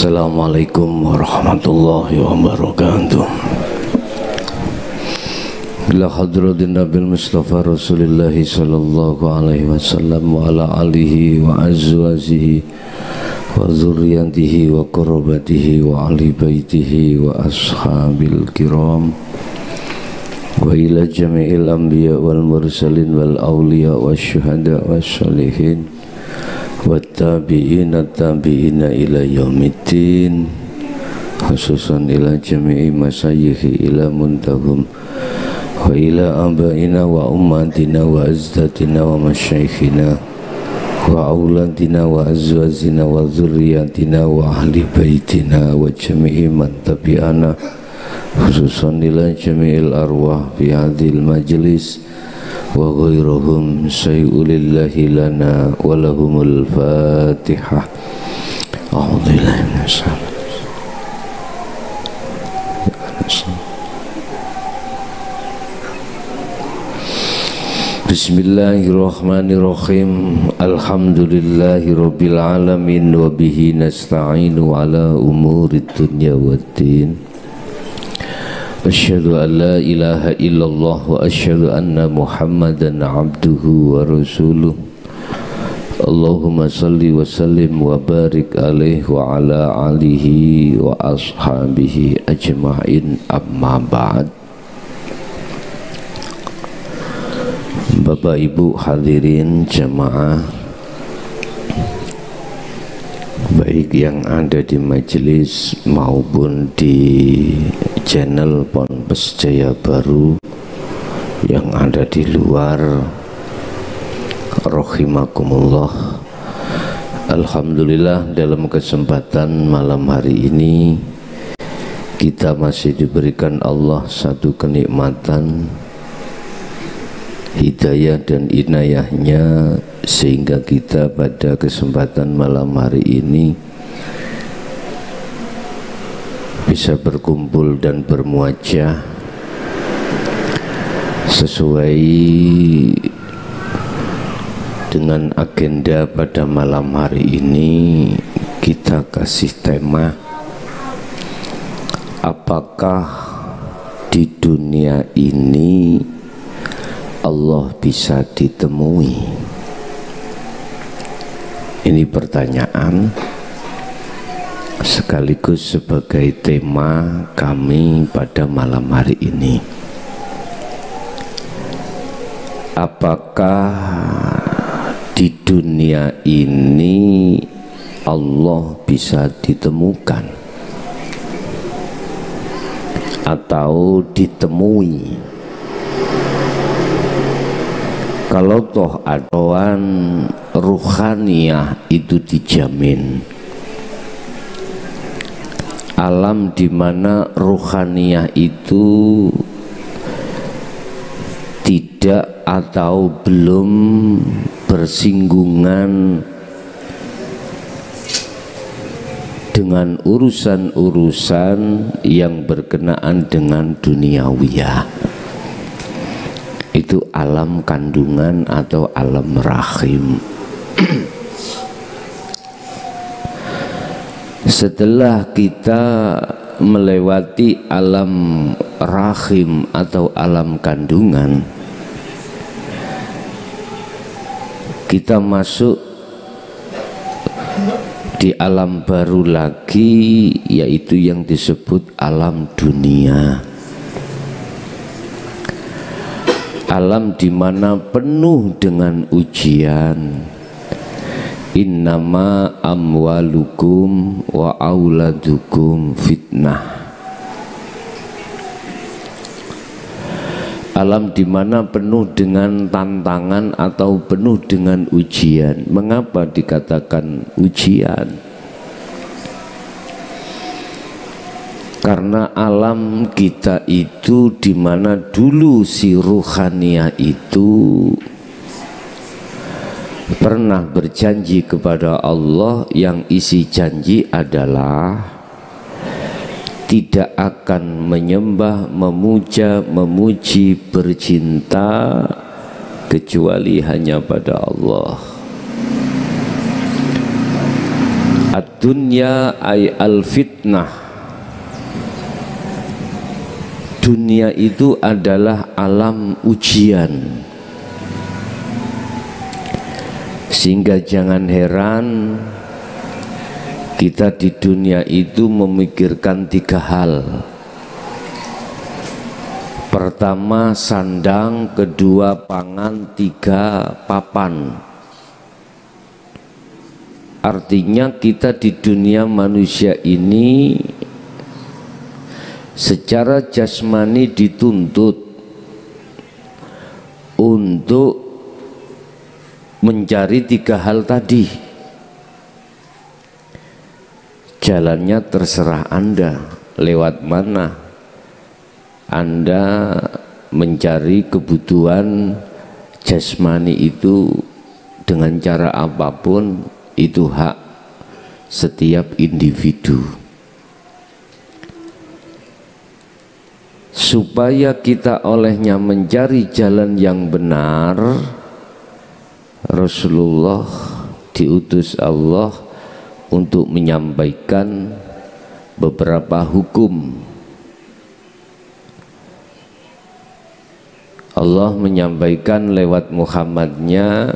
Assalamualaikum warahmatullahi wabarakatuh. Ila hadratin Nabil Mustafa Rasulullah sallallahu alaihi wasallam wa ala alihi wa azwajihi wa dzurriyyatihi wa qurrabatihi wa ahli baitihi wa ashabil kiram wa ila jami'il anbiya wal mursalin wal awliya wasyuhada wassalihin wattabi'ina tabi'ina ila yaumiddin, khususan ila jami'i masayikhi ila muntahum wa ila abaina wa ummatina wa azdatina wa masyaikhina wa auladina wa azwazina wa dzurriyyatina wa ahli baitina wa jami'i man tabi'ana, khususan ila jami'il arwah fi hadhil majlis wa ghairuhum sayyulillahi lana wa lahumul fatihah. A'udzubillahi minasyaitonir rajim. Bismillahirrahmanirrahim. Alhamdulillahi rabbil alamin wa bihi nasta'inu ala umurid dunya waddin. Asyhadu an la ilaha illallah wa asyhadu anna Muhammadan abduhu wa rasuluh. Allahumma salli wa sallim wa barik alaihi wa ala alihi wa ashabihi ajma'in, amma ba'd. Bapak Ibu hadirin jamaah, baik yang ada di majelis maupun di channel Ponpes Jaya Baru yang ada di luar, rahimakumullah. Alhamdulillah, dalam kesempatan malam hari ini kita masih diberikan Allah satu kenikmatan, hidayah dan inayahnya, sehingga kita pada kesempatan malam hari ini bisa berkumpul dan bermuajah sesuai dengan agenda pada malam hari ini. Kita kasih tema, apakah di dunia ini Allah bisa ditemui? Ini pertanyaan sekaligus sebagai tema kami pada malam hari ini. Apakah di dunia ini Allah bisa ditemukan atau ditemui? Kalau toh adoan ruhaniyah itu dijamin, alam di mana ruhaniyah itu tidak atau belum bersinggungan dengan urusan-urusan yang berkenaan dengan duniawiyah, itu alam kandungan atau alam rahim. Setelah kita melewati alam rahim atau alam kandungan, kita masuk di alam baru lagi, yaitu yang disebut alam dunia. Alam di mana penuh dengan ujian. Innama amwalukum wa auladukum fitnah. Alam di mana penuh dengan tantangan atau penuh dengan ujian. Mengapa dikatakan ujian? Karena alam kita itu di mana dulu si ruhaniyah itu pernah berjanji kepada Allah, yang isi janji adalah tidak akan menyembah, memuja, memuji, bercinta kecuali hanya pada Allah. Ad-dunya ay al-fitnah. Dunia itu adalah alam ujian. Sehingga jangan heran kita di dunia itu memikirkan 3 hal. Pertama sandang, kedua pangan, 3 papan. Artinya kita di dunia manusia ini secara jasmani dituntut untuk mencari 3 hal tadi. Jalannya terserah Anda, lewat mana Anda mencari kebutuhan jasmani itu dengan cara apapun, itu hak setiap individu. Supaya kita olehnya mencari jalan yang benar, Rasulullah diutus Allah untuk menyampaikan beberapa hukum. Allah menyampaikan lewat Muhammadnya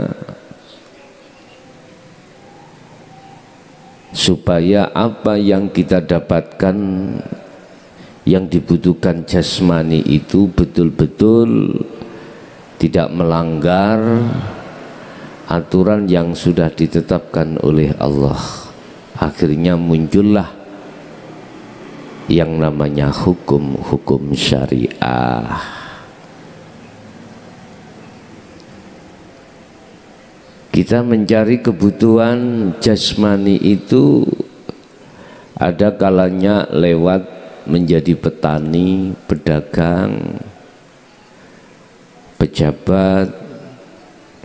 supaya apa yang kita dapatkan yang dibutuhkan jasmani itu betul-betul tidak melanggar aturan yang sudah ditetapkan oleh Allah. Akhirnya muncullah yang namanya hukum-hukum syariah. Kita mencari kebutuhan jasmani itu ada kalanya lewat menjadi petani, pedagang, pejabat,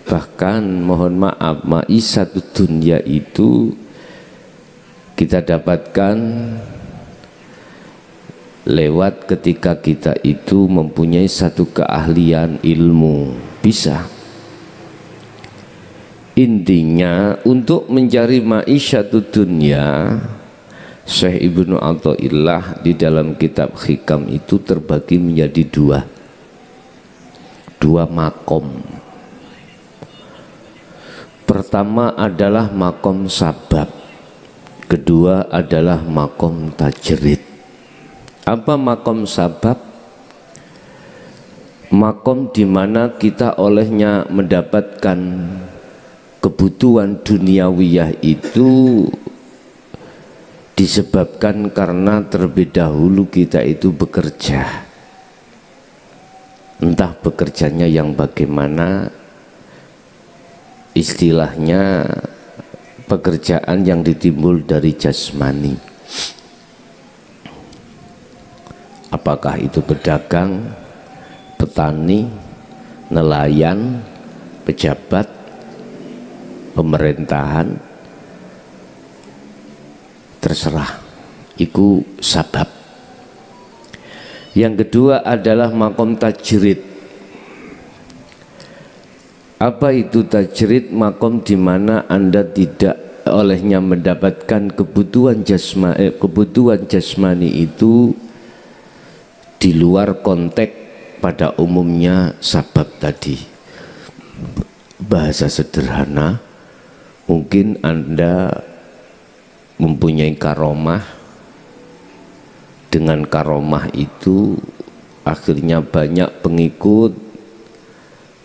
bahkan mohon maaf ma'isyatud dunya itu kita dapatkan lewat ketika kita itu mempunyai satu keahlian ilmu. Bisa. Intinya untuk mencari ma'isyatud dunya, Syekh Ibnu Athaillah di dalam kitab Hikam itu terbagi menjadi dua makom. Pertama adalah makom sabab, kedua adalah makom tajrid. Apa makom sabab? Makom di mana kita olehnya mendapatkan kebutuhan duniawiyah itu disebabkan karena terlebih dahulu kita itu bekerja. Entah bekerjanya yang bagaimana, istilahnya pekerjaan yang ditimbul dari jasmani. Apakah itu pedagang, petani, nelayan, pejabat, pemerintahan, terserah, itu sabab. Yang kedua adalah makom tajrid. Apa itu tajrid? Makom di mana Anda tidak olehnya mendapatkan kebutuhan jasmani itu di luar konteks pada umumnya sabab tadi. Bahasa sederhana, mungkin Anda mempunyai karomah, dengan karomah itu akhirnya banyak pengikut,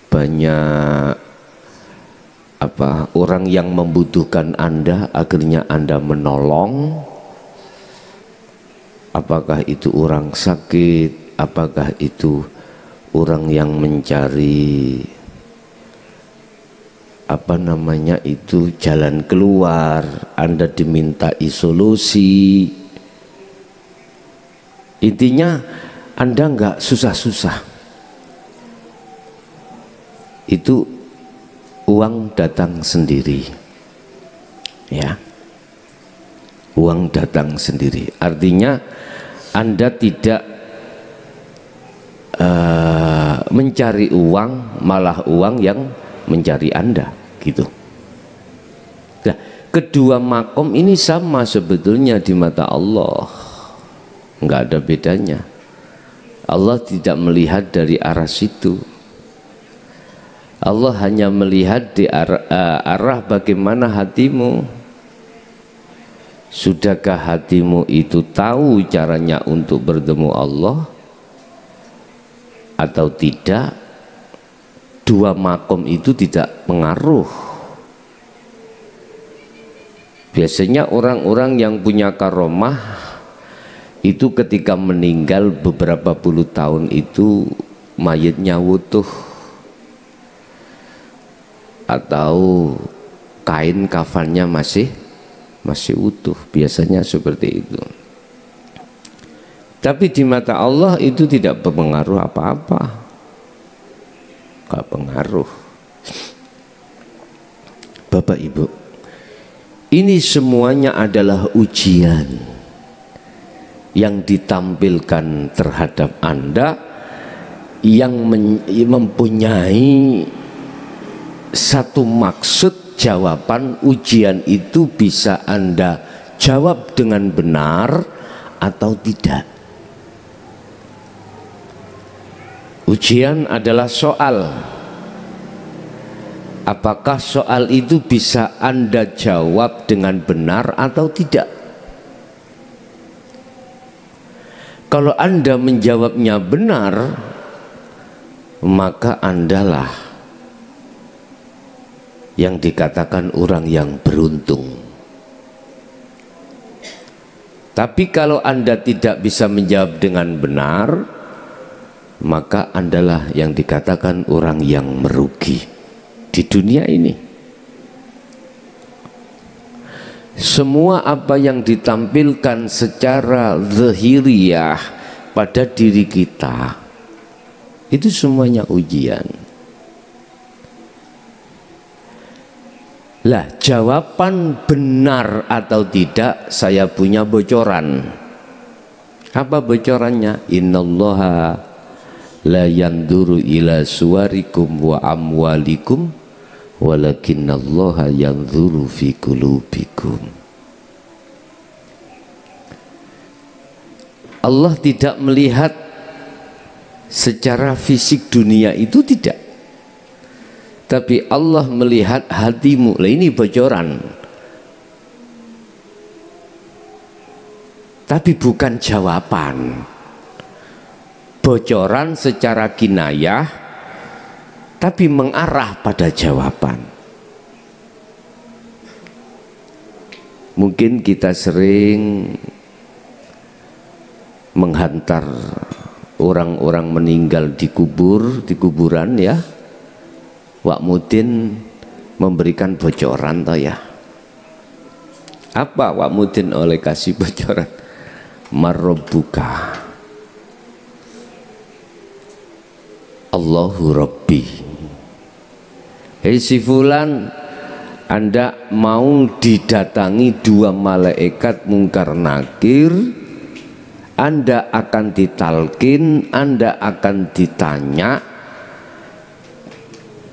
banyak orang yang membutuhkan Anda, akhirnya Anda menolong. Apakah itu orang sakit, apakah itu orang yang mencari jalan keluar, Anda dimintai solusi. Intinya Anda enggak susah-susah. Itu uang datang sendiri. Ya. Uang datang sendiri. Artinya Anda tidak mencari uang, malah uang yang mencari Anda, gitu. Nah, Kedua makom ini sama sebetulnya di mata Allah, nggak ada bedanya. Allah tidak melihat dari arah situ. Allah hanya melihat di arah bagaimana hatimu. Sudahkah hatimu itu tahu caranya untuk bertemu Allah atau tidak? Dua makom itu tidak pengaruh. Biasanya orang-orang yang punya karomah itu ketika meninggal beberapa puluh tahun itu mayatnya utuh atau kain kafannya masih utuh, biasanya seperti itu. Tapi di mata Allah itu tidak berpengaruh apa-apa, gak pengaruh. Bapak Ibu, ini semuanya adalah ujian yang ditampilkan terhadap Anda yang mempunyai satu maksud. Jawaban ujian itu bisa Anda jawab dengan benar atau tidak. Ujian adalah soal. Apakah soal itu bisa Anda jawab dengan benar atau tidak? Kalau Anda menjawabnya benar, maka Andalah yang dikatakan orang yang beruntung. Tapi kalau Anda tidak bisa menjawab dengan benar, maka Andalah yang dikatakan orang yang merugi di dunia ini. Semua apa yang ditampilkan secara zahiriyah pada diri kita itu semuanya ujian. Lah, jawaban benar atau tidak saya punya bocoran. Apa bocorannya? Innallaha la yanduru ila suwarikum wa amwalikum walakinallaha yanzuru fi qulubikum. Allah tidak melihat secara fisik dunia itu, tidak, tapi Allah melihat hatimu. Lah, ini bocoran, tapi bukan jawaban. Bocoran secara kinayah, tapi mengarah pada jawaban. Mungkin kita sering menghantar orang-orang meninggal di kuburan ya. Wak Mudin memberikan bocoran toh ya. Apa Wak Mudin oleh kasih bocoran? Marrobuka, Allahu Rabbi. Hei si fulan, Anda mau didatangi dua malaikat mungkar nakir, Anda akan ditalkin, Anda akan ditanya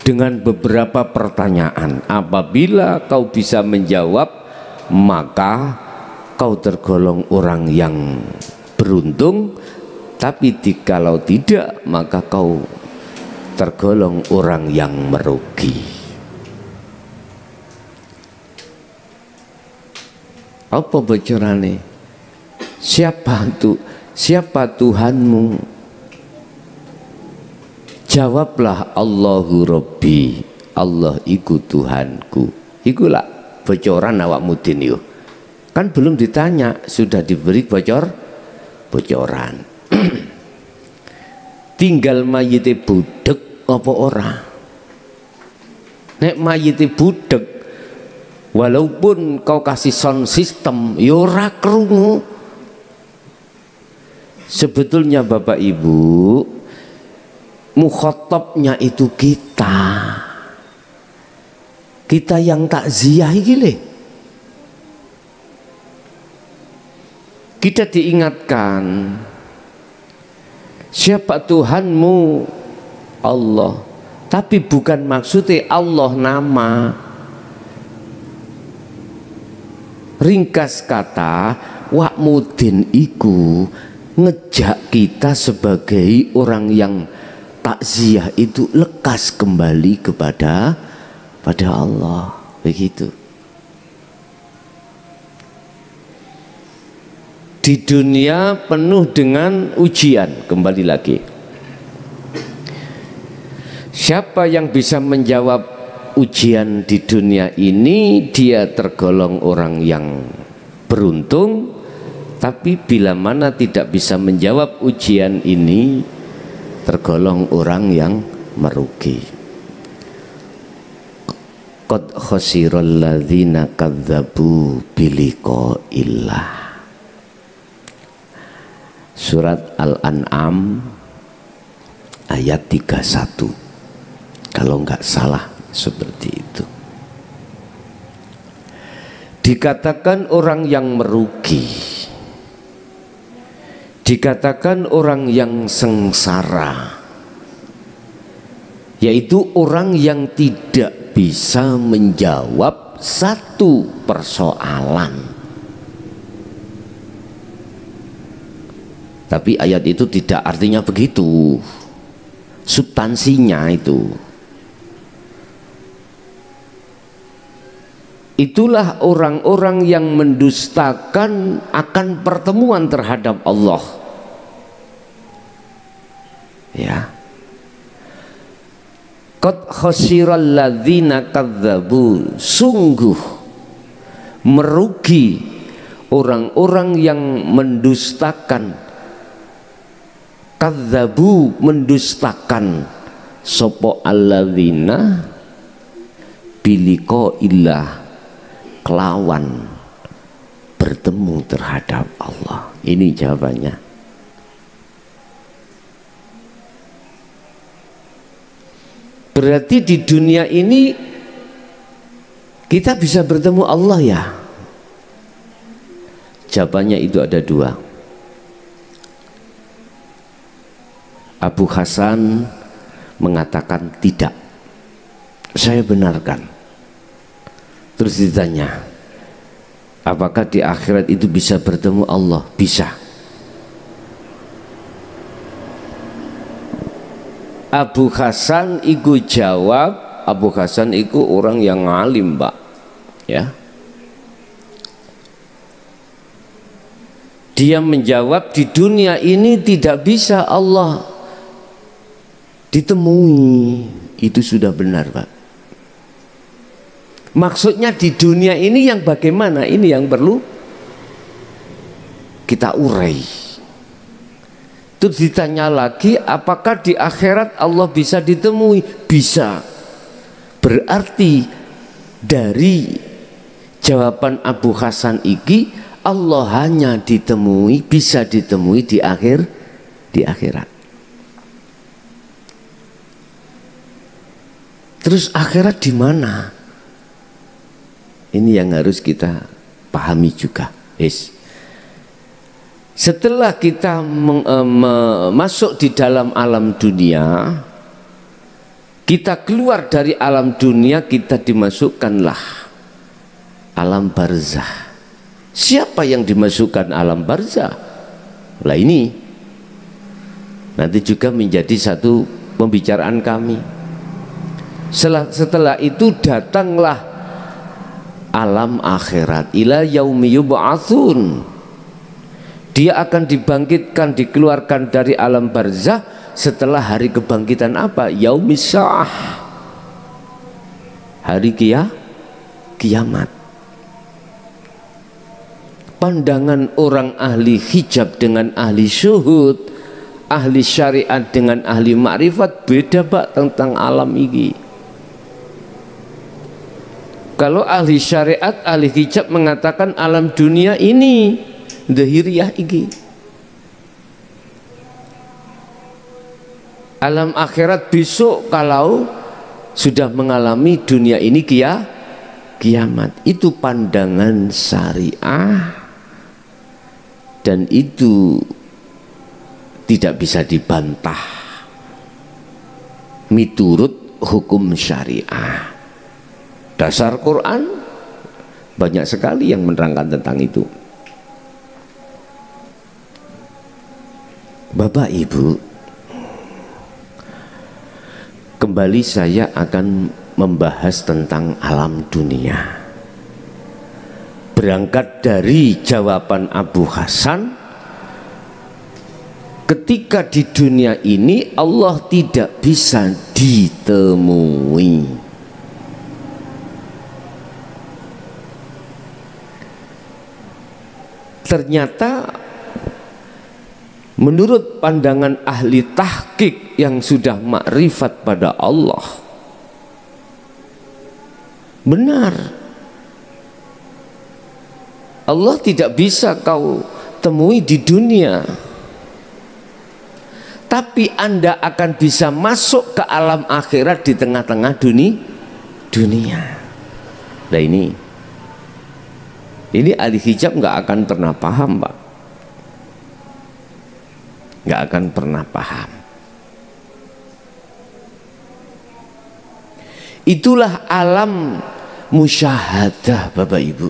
dengan beberapa pertanyaan. Apabila kau bisa menjawab, maka kau tergolong orang yang beruntung. Tapi kalau tidak, maka kau tergolong orang yang merugi. Apa bocorannya? Siapa Tuhanmu? Jawablah Allahu Rabbi, Allah iku Tuhanku. Ikulah bocoran awak mudin yuk. Kan belum ditanya, sudah diberi bocoran. Tinggal mayite budek apa ora. Nek mayite budek, walaupun kau kasih sound system, ya ora krungu. Sebetulnya Bapak Ibu, mukhatabnya itu kita yang takziah iki lho. Kita diingatkan, siapa Tuhanmu? Allah. Tapi bukan maksudnya Allah nama. Ringkas kata, wa'mudin iku ngejak kita sebagai orang yang takziah itu lekas kembali kepada Allah, begitu. Di dunia penuh dengan ujian, kembali lagi. Siapa yang bisa menjawab ujian di dunia ini, dia tergolong orang yang beruntung. Tapi bila mana tidak bisa menjawab ujian ini, tergolong orang yang merugi. Qad khasiral ladzina kadzdzabu biliqa'illah. Surat Al-An'am ayat 31. Kalau enggak salah seperti itu. Dikatakan orang yang merugi, dikatakan orang yang sengsara, yaitu orang yang tidak bisa menjawab satu persoalan. Tapi ayat itu tidak artinya begitu, substansinya itu. Itulah orang-orang yang mendustakan akan pertemuan terhadap Allah. Ya. Qad khasiral ladzina kadzdzabu, sungguh merugi orang-orang yang mendustakan. Kadzdzabu, mendustakan, sapa alladzina biliqa'illah, kelawan bertemu terhadap Allah. Ini jawabannya. Berarti di dunia ini kita bisa bertemu Allah ya? Jawabannya itu ada dua. Abu Hasan mengatakan tidak. Saya benarkan. Terus ditanya, apakah di akhirat itu bisa bertemu Allah? Bisa. Abu Hasan iku jawab, Abu Hasan iku orang yang alim, Pak. Ya. Dia menjawab, di dunia ini tidak bisa Allah ditemui. Itu sudah benar, Pak. Maksudnya di dunia ini yang bagaimana? Ini yang perlu kita urai. Terus ditanya lagi, apakah di akhirat Allah bisa ditemui? Bisa. Berarti dari jawaban Abu Hasan iki, Allah hanya ditemui, bisa ditemui di akhirat. Terus akhirat di mana? Ini yang harus kita pahami juga. Setelah kita masuk di dalam alam dunia, kita keluar dari alam dunia, kita dimasukkanlah alam barzah. Siapa yang dimasukkan alam barzah? Lah ini nanti juga menjadi satu pembicaraan kami. Setelah itu datanglah alam akhirat, ila yaumi yub'atsun. Dia akan dibangkitkan, dikeluarkan dari alam barzah setelah hari kebangkitan apa? Yaumis sa'ah, hari kiamat. Pandangan orang ahli hijab dengan ahli syuhud, ahli syariat dengan ahli makrifat beda, Pak, tentang alam ini. Kalau ahli syariat, ahli hijab mengatakan alam dunia ini dhahiriyah iki. Alam akhirat besok kalau sudah mengalami dunia ini kiamat. Itu pandangan syariah dan itu tidak bisa dibantah miturut hukum syariah. Dasar Quran, Banyak sekali yang menerangkan tentang itu. Bapak Ibu, kembali saya akan membahas tentang alam dunia. Berangkat dari jawaban Abu Hasan, ketika di dunia ini Allah tidak bisa ditemui. Ternyata menurut pandangan ahli tahqiq yang sudah makrifat pada Allah, benar, Allah tidak bisa kau temui di dunia, tapi Anda akan bisa masuk ke alam akhirat di tengah-tengah dunia. Nah ini ahli hijab nggak akan pernah paham, Pak. Nggak akan pernah paham. Itulah alam musyahadah, Bapak Ibu.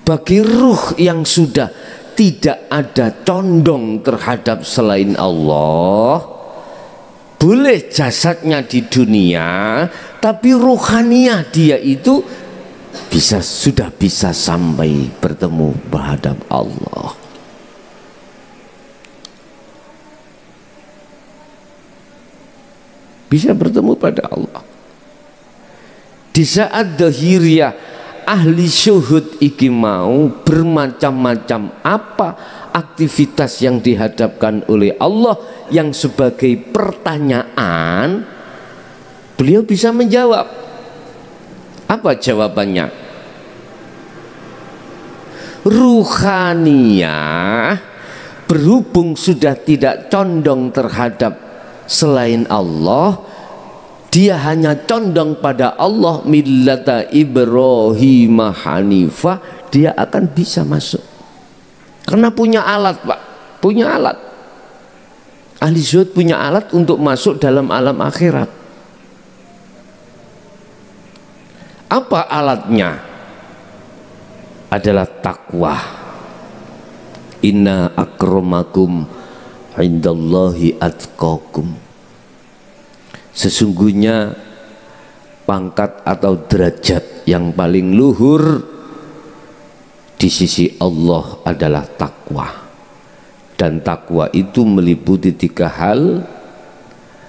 Bagi ruh yang sudah tidak ada condong terhadap selain Allah, boleh jasadnya di dunia, tapi ruhaniah dia itu sudah bisa sampai bertemu menghadap Allah. Bisa bertemu pada Allah. Di saat dhahiriyah ahli syuhud iki mau bermacam-macam apa aktivitas yang dihadapkan oleh Allah yang sebagai pertanyaan, beliau bisa menjawab. Apa jawabannya? Ruhaniyah berhubung sudah tidak condong terhadap selain Allah, dia hanya condong pada Allah, millata Ibrahim Hanifah, dia akan bisa masuk. Karena punya alat, Pak, punya alat. Ahli zuhud punya alat untuk masuk dalam alam akhirat. Apa alatnya? Adalah takwa. Inna akramakum indallahi atqakum. Sesungguhnya pangkat atau derajat yang paling luhur di sisi Allah adalah takwa. Dan takwa itu meliputi 3 hal: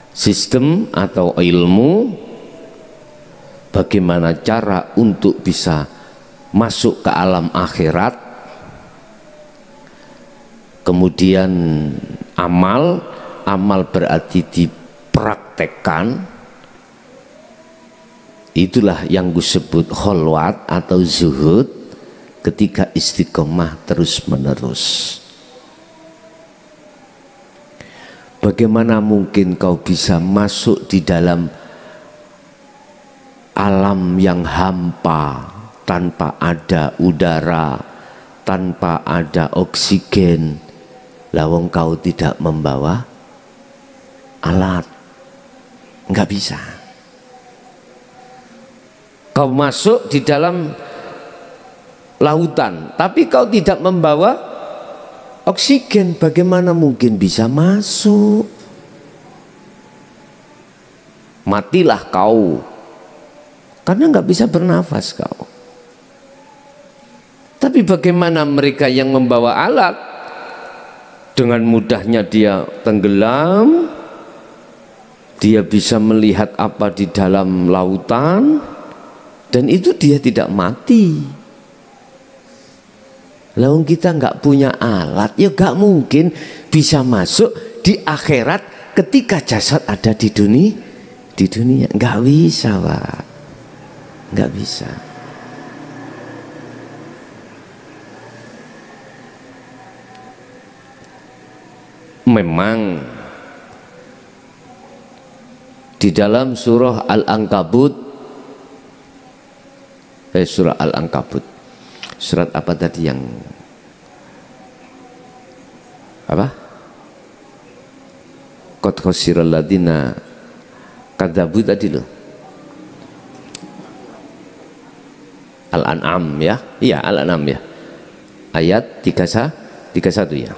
sistem atau ilmu, bagaimana cara untuk bisa masuk ke alam akhirat, kemudian amal berarti dipraktekkan, itulah yang disebut kholwat atau zuhud, ketika istiqomah terus menerus. Bagaimana mungkin kau bisa masuk di dalam alam yang hampa, tanpa ada udara, tanpa ada oksigen, lawang kau tidak membawa alat? Nggak bisa. Kau masuk di dalam lautan, tapi kau tidak membawa oksigen, bagaimana mungkin bisa masuk? Matilah kau, karena nggak bisa bernafas kau. Tapi bagaimana mereka yang membawa alat, dengan mudahnya dia tenggelam, dia bisa melihat apa di dalam lautan, dan itu dia tidak mati. Lalu kita nggak punya alat, ya nggak mungkin bisa masuk di akhirat ketika jasad ada di dunia. Nggak bisa, Pak. Nggak bisa. Memang di dalam surah Al-Ankabut, surah Al-Ankabut, surat apa tadi yang apa? Qad khasiral ladina kadzabu tadi loh. Al-An'am ya. Iya, Al-An'am ya. Ayat 31 ya.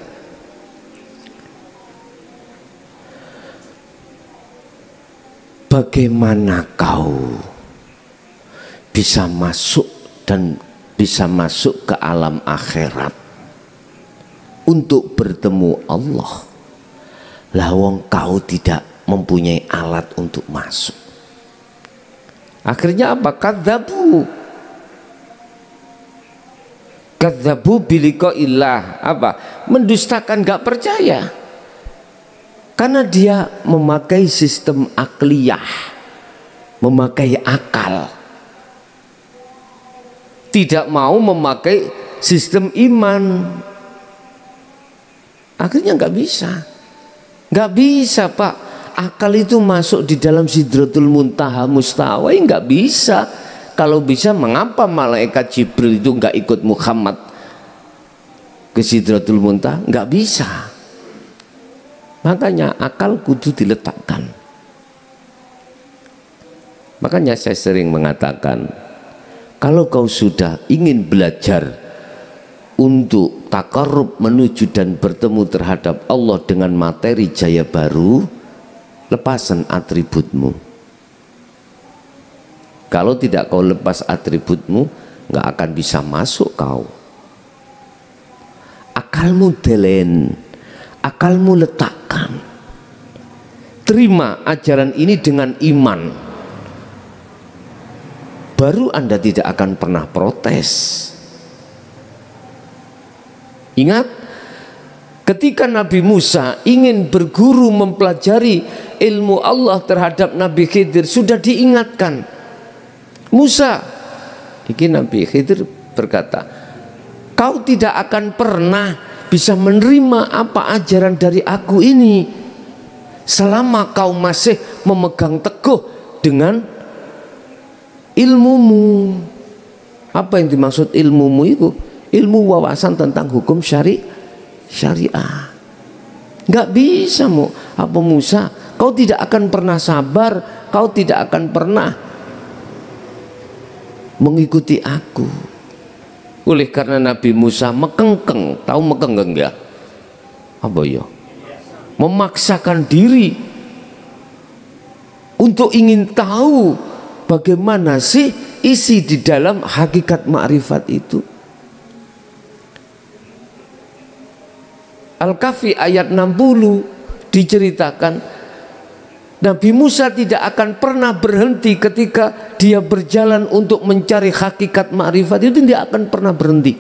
Bagaimana kau bisa masuk ke alam akhirat untuk bertemu Allah, lah wong kau tidak mempunyai alat untuk masuk. Akhirnya apa? Kadzabu biliqa'illah. Apa? Mendustakan, gak percaya. Karena dia memakai sistem akliyah, memakai akal, tidak mau memakai sistem iman. Akhirnya nggak bisa Pak. Akal itu masuk di dalam Sidratul Muntaha Mustawa, nggak bisa. Kalau bisa, mengapa malaikat Jibril itu nggak ikut Muhammad ke Sidratul Muntaha? Nggak bisa. Makanya akal kudu diletakkan. Makanya saya sering mengatakan, kalau kau sudah ingin belajar untuk takarrub menuju dan bertemu terhadap Allah dengan materi jaya baru, lepasan atributmu. Kalau tidak kau lepas atributmu, nggak akan bisa masuk kau. Akalmu delen, akalmu letakkan. Terima ajaran ini dengan iman, baru Anda tidak akan pernah protes. Ingat, ketika Nabi Musa ingin berguru mempelajari ilmu Allah terhadap Nabi Khidir, sudah diingatkan. Musa, ini Nabi Khidir berkata, kau tidak akan pernah bisa menerima apa ajaran dari aku ini selama kau masih memegang teguh dengan ilmumu. Apa yang dimaksud ilmumu itu? Ilmu wawasan tentang hukum syariah. Nggak bisa apa Musa, kau tidak akan pernah sabar, kau tidak akan pernah mengikuti aku. Oleh karena Nabi Musa mekengkeng, tahu mekengkeng ya? Apa ya? Memaksakan diri untuk ingin tahu bagaimana sih isi di dalam hakikat ma'rifat itu. Al-Kahfi ayat 60 diceritakan Nabi Musa tidak akan pernah berhenti ketika dia berjalan untuk mencari hakikat ma'rifat itu, tidak akan pernah berhenti.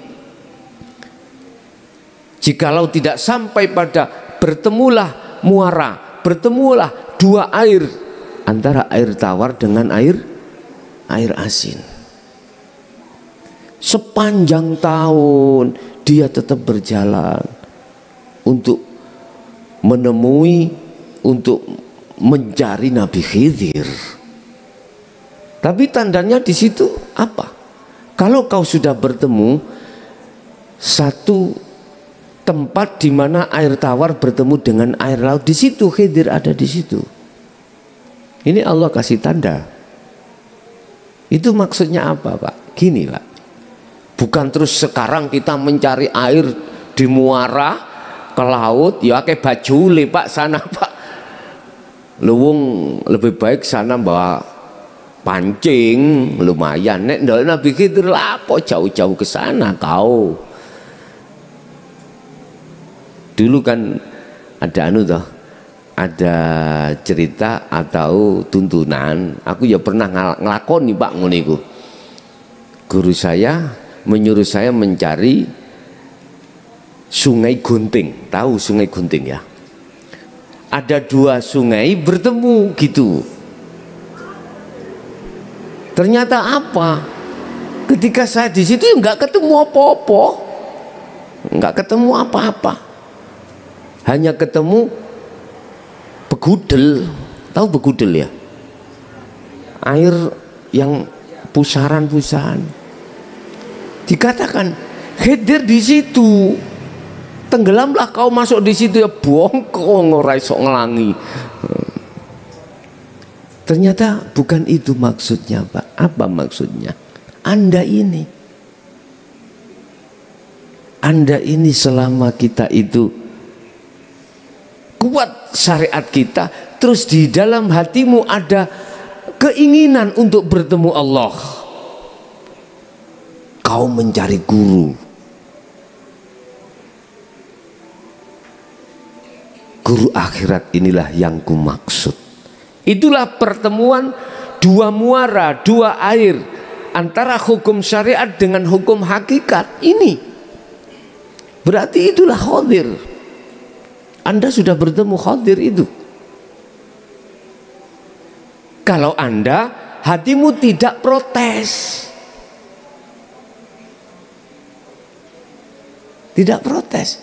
Jikalau tidak sampai pada bertemulah muara, bertemulah dua air, antara air tawar dengan air asin. Sepanjang tahun dia tetap berjalan untuk menemui, untuk mencari Nabi Khidir. Tapi tandanya di situ apa? Kalau kau sudah bertemu satu tempat di mana air tawar bertemu dengan air laut, di situ Khidir ada di situ. Ini Allah kasih tanda. Itu maksudnya apa, Pak? Gini, Pak. Bukan terus sekarang kita mencari air di muara ke laut, ya kayak baju le Pak sana, Pak. Luwung lebih baik sana bawa pancing lumayan. Nek ndol Nabi Khidir lapo jauh-jauh ke sana kau. Dulu kan ada ada cerita atau tuntunan. Aku ya pernah ngelakoni Pak nguniku. Guru saya menyuruh saya mencari Sungai Gunting. Tahu Sungai Gunting ya? Ada dua sungai bertemu gitu. Ternyata apa? Ketika saya di situ nggak ketemu apa-apa, nggak ketemu apa-apa. Hanya ketemu begudel. Tahu begudel ya? Air yang pusaran-pusaran. Dikatakan Khidir di situ. Tenggelamlah kau masuk di situ ya, bongkong ora iso ngelangi. Ternyata bukan itu maksudnya, Pak. Apa maksudnya? Anda ini Anda ini selama kita itu kuat syariat kita, terus di dalam hatimu ada keinginan untuk bertemu Allah, kau mencari guru. Guru akhirat inilah yang kumaksud. Itulah pertemuan dua muara, dua air, antara hukum syariat dengan hukum hakikat ini. Berarti itulah Khadir. Anda sudah bertemu Khadir itu. Kalau Anda hatimu tidak protes, tidak protes,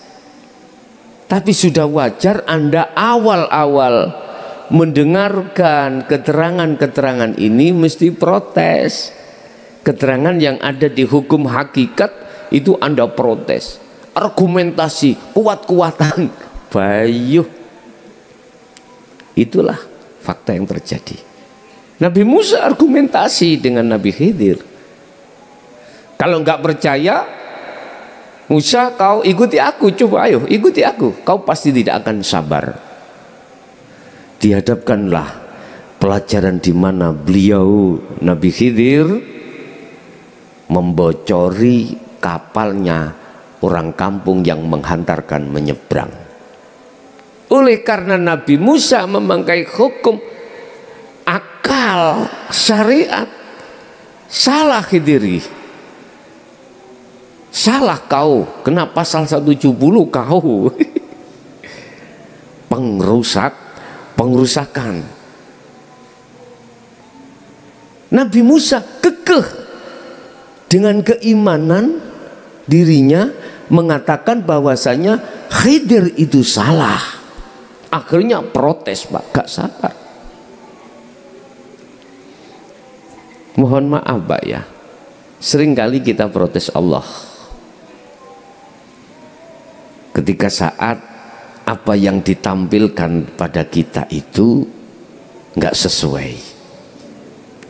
tapi sudah wajar Anda awal-awal mendengarkan keterangan-keterangan ini mesti protes. Keterangan yang ada di hukum hakikat itu Anda protes, argumentasi, kuat-kuatan, bayuh. Itulah fakta yang terjadi. Nabi Musa argumentasi dengan Nabi Khidir. Kalau nggak percaya, Musa, kau ikuti aku, coba ayo ikuti aku, kau pasti tidak akan sabar. Dihadapkanlah pelajaran di mana beliau Nabi Khidir membocori kapalnya orang kampung yang menghantarkan menyeberang. Oleh karena Nabi Musa memakai hukum akal syariat, salah Khidiri, salah kau, kena pasal 170 kau. Pengrusakan. Nabi Musa kekeh dengan keimanan dirinya, mengatakan bahwasanya Khidir itu salah. Akhirnya protes, Pak, gak sabar. Mohon maaf, Pak, ya, seringkali kita protes Allah ketika saat apa yang ditampilkan pada kita itu nggak sesuai.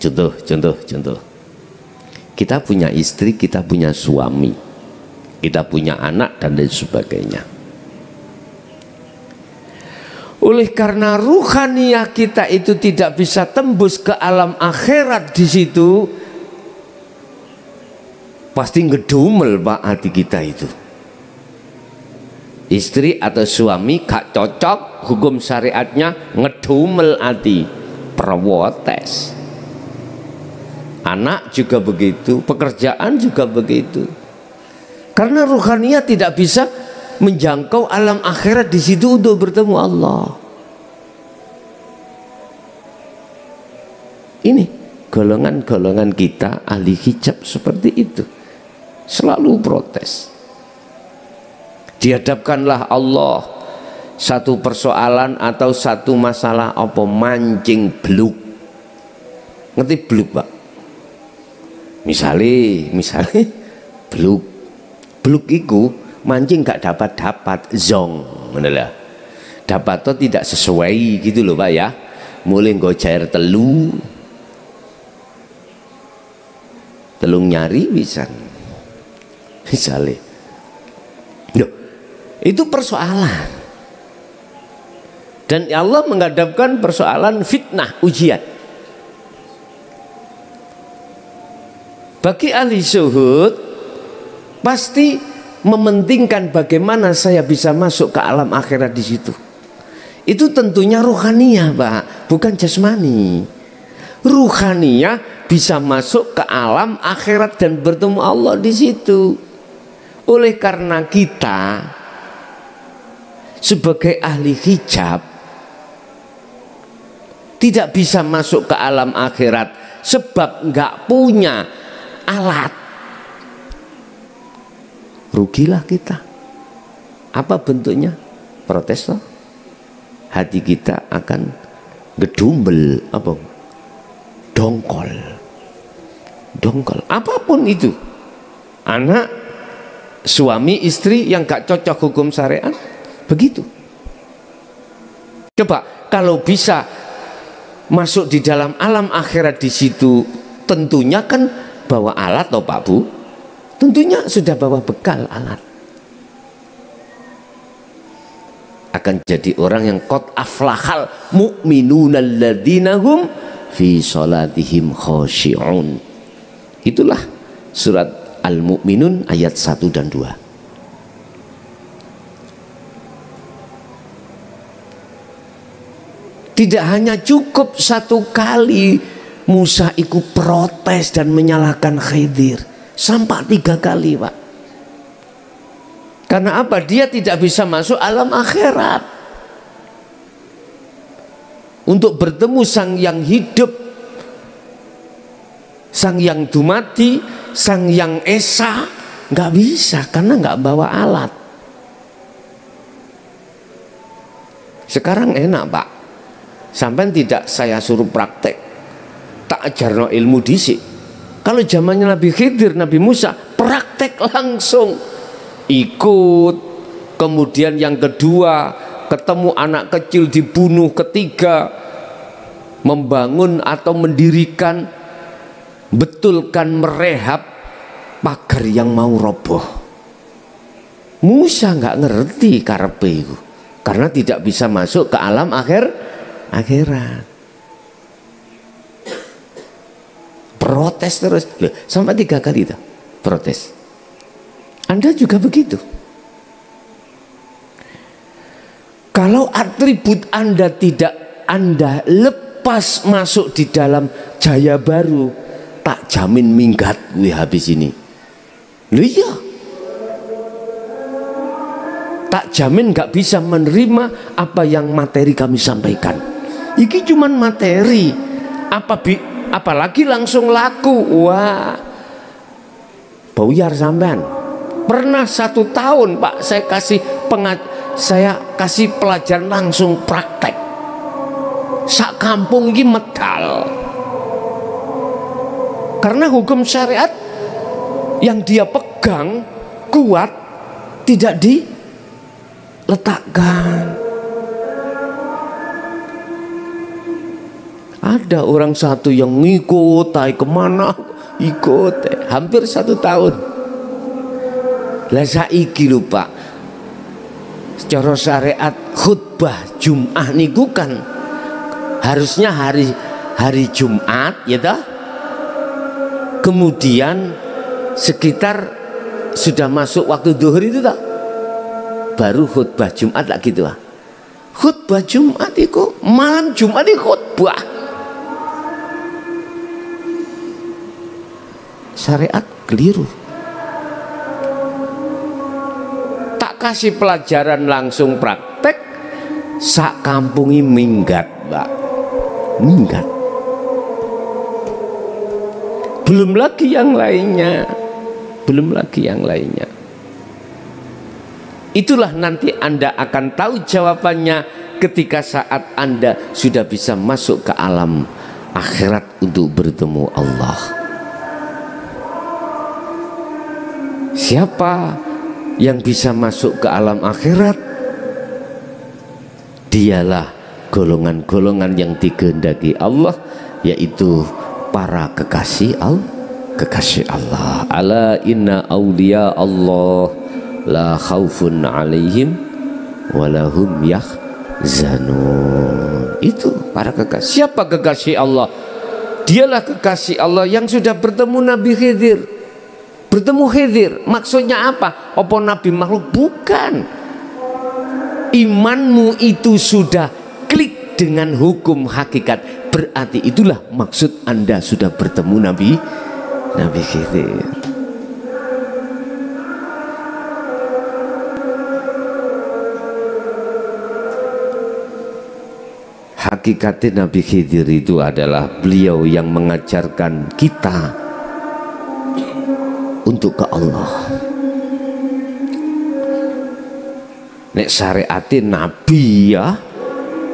Contoh. Kita punya istri, kita punya suami, kita punya anak dan lain sebagainya. Oleh karena ruhaniyah kita itu tidak bisa tembus ke alam akhirat, di situ pasti ngedumel, Pak, hati kita itu. Istri atau suami gak cocok hukum syariatnya, ngedumel hati, protes. Anak juga begitu, pekerjaan juga begitu. Karena ruhaniyah tidak bisa menjangkau alam akhirat di situ untuk bertemu Allah. Ini golongan-golongan kita ahli hijab seperti itu, selalu protes. Dihadapkanlah Allah satu persoalan atau satu masalah, apa mancing bluk. Ngerti bluk, Pak? Misalnya bluk iku mancing gak dapat zong, bener. Dapat tuh tidak sesuai gitu loh, Pak, ya. Mulai nggo cair telung nyari bisa. Misalnya. Loh, itu persoalan. Dan Allah menghadapkan persoalan fitnah, ujian. Bagi ahli zuhud pasti mementingkan bagaimana saya bisa masuk ke alam akhirat di situ. Itu tentunya ruhaniyah, Pak, bukan jasmani. Ruhaniyah bisa masuk ke alam akhirat dan bertemu Allah di situ. Oleh karena kita sebagai ahli hijab tidak bisa masuk ke alam akhirat sebab nggak punya alat, rugilah kita. Apa bentuknya? Protes loh. Hati kita akan gedumbel, apa? Dongkol, apapun itu. Anak, suami, istri yang gak cocok hukum syariat, begitu. Coba kalau bisa masuk di dalam alam akhirat di situ, tentunya kan bawa alat, toh Pak Bu, tentunya sudah bawa bekal alat. akan jadi orang yang qad aflahal mu'minuna alladzina hum fi sholatihim khashi'un. Itulah surat Al-Mu'minun ayat 1 dan 2. Tidak hanya cukup satu kali Musa ikut protes dan menyalahkan Khidir, sampai 3 kali, Pak. Karena apa? Dia tidak bisa masuk alam akhirat untuk bertemu Sang Yang hidup, Sang Yang dumati, Sang Yang esa. Nggak bisa karena nggak bawa alat. Sekarang enak, Pak. Sampai tidak saya suruh praktek, tak ajarno ilmu disik. Kalau zamannya Nabi Khidir, Nabi Musa, praktek langsung, ikut. Kemudian yang kedua, ketemu anak kecil dibunuh. Ketiga, membangun atau mendirikan, betulkan, merehab pagar yang mau roboh. Musa nggak ngerti karepe itu, karena tidak bisa masuk ke alam akhirat. Protes terus. Loh, sampai 3 kali itu protes. Anda juga begitu. Kalau atribut Anda tidak Anda lepas masuk di dalam jaya baru, tak jamin minggat gue habis ini. Loh iya, tak jamin gak bisa menerima apa yang materi kami sampaikan. Iki cuman materi, apalagi langsung laku. Wah, buyar sampean. Pernah 1 tahun, Pak, saya kasih pelajaran langsung praktek. Sak kampung ini medal. Karena hukum syariat yang dia pegang kuat, tidak diletakkan. Ada orang satu yang ngikut, kemana ikut, hampir 1 tahun. Lah saiki lho, Pak, secara syariat khutbah Jumat niku kan harusnya hari Jumat, ya toh? Kemudian sekitar sudah masuk waktu zuhur itu toh, baru khutbah Jumat lah gitu lah. Khutbah Jumat itu malam Jumat itu khutbah. Syariat keliru. Tak kasih pelajaran langsung praktek, sak kampungi minggat, Pak. Minggat. Belum lagi yang lainnya. Itulah nanti Anda akan tahu jawabannya ketika saat Anda sudah bisa masuk ke alam akhirat untuk bertemu Allah. Siapa yang bisa masuk ke alam akhirat? Dialah golongan-golongan yang dikehendaki Allah, yaitu para kekasih Allah. Ala inna awliya Allah la khaufun alaihim walahum yahzanun. Itu para kekasih. Siapa kekasih Allah? Dialah kekasih Allah yang sudah bertemu Nabi Khidir. Bertemu Khidir, maksudnya apa? Apa Nabi makhluk? Bukan. Imanmu itu sudah klik dengan hukum hakikat, berarti itulah maksud Anda sudah bertemu Nabi Khidir. Hakikatnya Nabi Khidir itu adalah beliau yang mengajarkan kita untuk ke Allah. Nek syariatin Nabi, ya,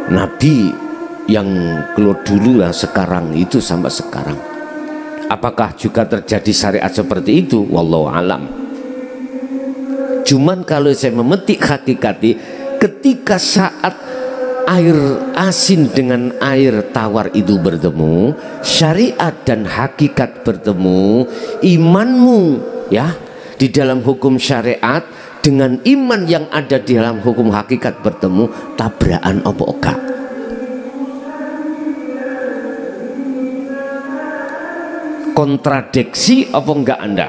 Nabi yang keluar dulu yang sekarang itu sampai sekarang. Apakah juga terjadi syariat seperti itu? Wallahu alam. Cuman kalau saya memetik hakikati, ketika saat air asin dengan air tawar itu bertemu, syariat dan hakikat bertemu, imanmu ya di dalam hukum syariat dengan iman yang ada di dalam hukum hakikat bertemu, tabrakan apa enggak? Kontradiksi apa enggak Anda?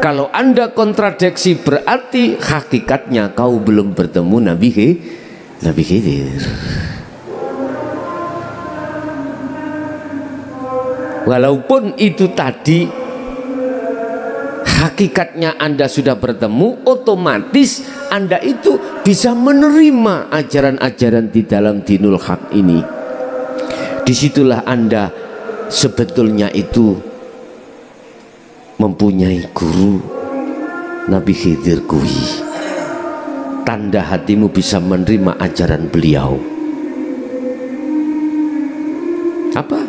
Kalau Anda kontradiksi berarti hakikatnya kau belum bertemu Nabi Khidir. Walaupun itu tadi hakikatnya Anda sudah bertemu, otomatis Anda itu bisa menerima ajaran-ajaran di dalam dinul haq ini. Disitulah Anda sebetulnya itu mempunyai guru Nabi Khidir kuwi. Tanda hatimu bisa menerima ajaran beliau. Apa?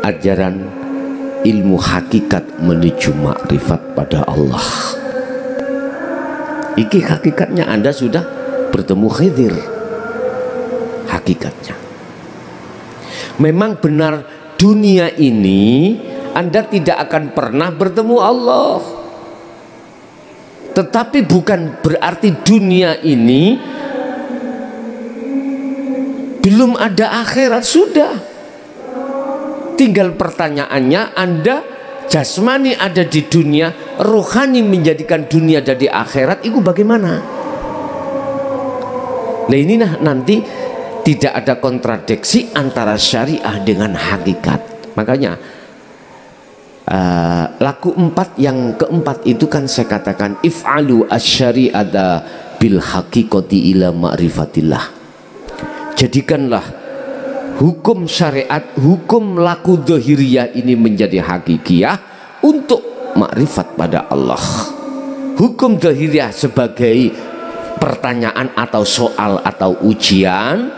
Ajaran ilmu hakikat menuju makrifat pada Allah. Iki hakikatnya Anda sudah bertemu Khidir. Hakikatnya memang benar, dunia ini Anda tidak akan pernah bertemu Allah. Tetapi bukan berarti dunia ini belum ada akhirat. Sudah, tinggal pertanyaannya, Anda jasmani ada di dunia, rohani menjadikan dunia jadi akhirat, itu bagaimana? Nah ini nanti tidak ada kontradiksi antara syariah dengan hakikat. Makanya laku 4 yang keempat itu kan saya katakan if'alu asyari'ata bil haqiqati ila ma'rifatillah. Jadikanlah hukum syariat, hukum laku dhahiriyah ini menjadi hakikiyah untuk makrifat pada Allah. Hukum dhahiriyah sebagai pertanyaan atau soal atau ujian,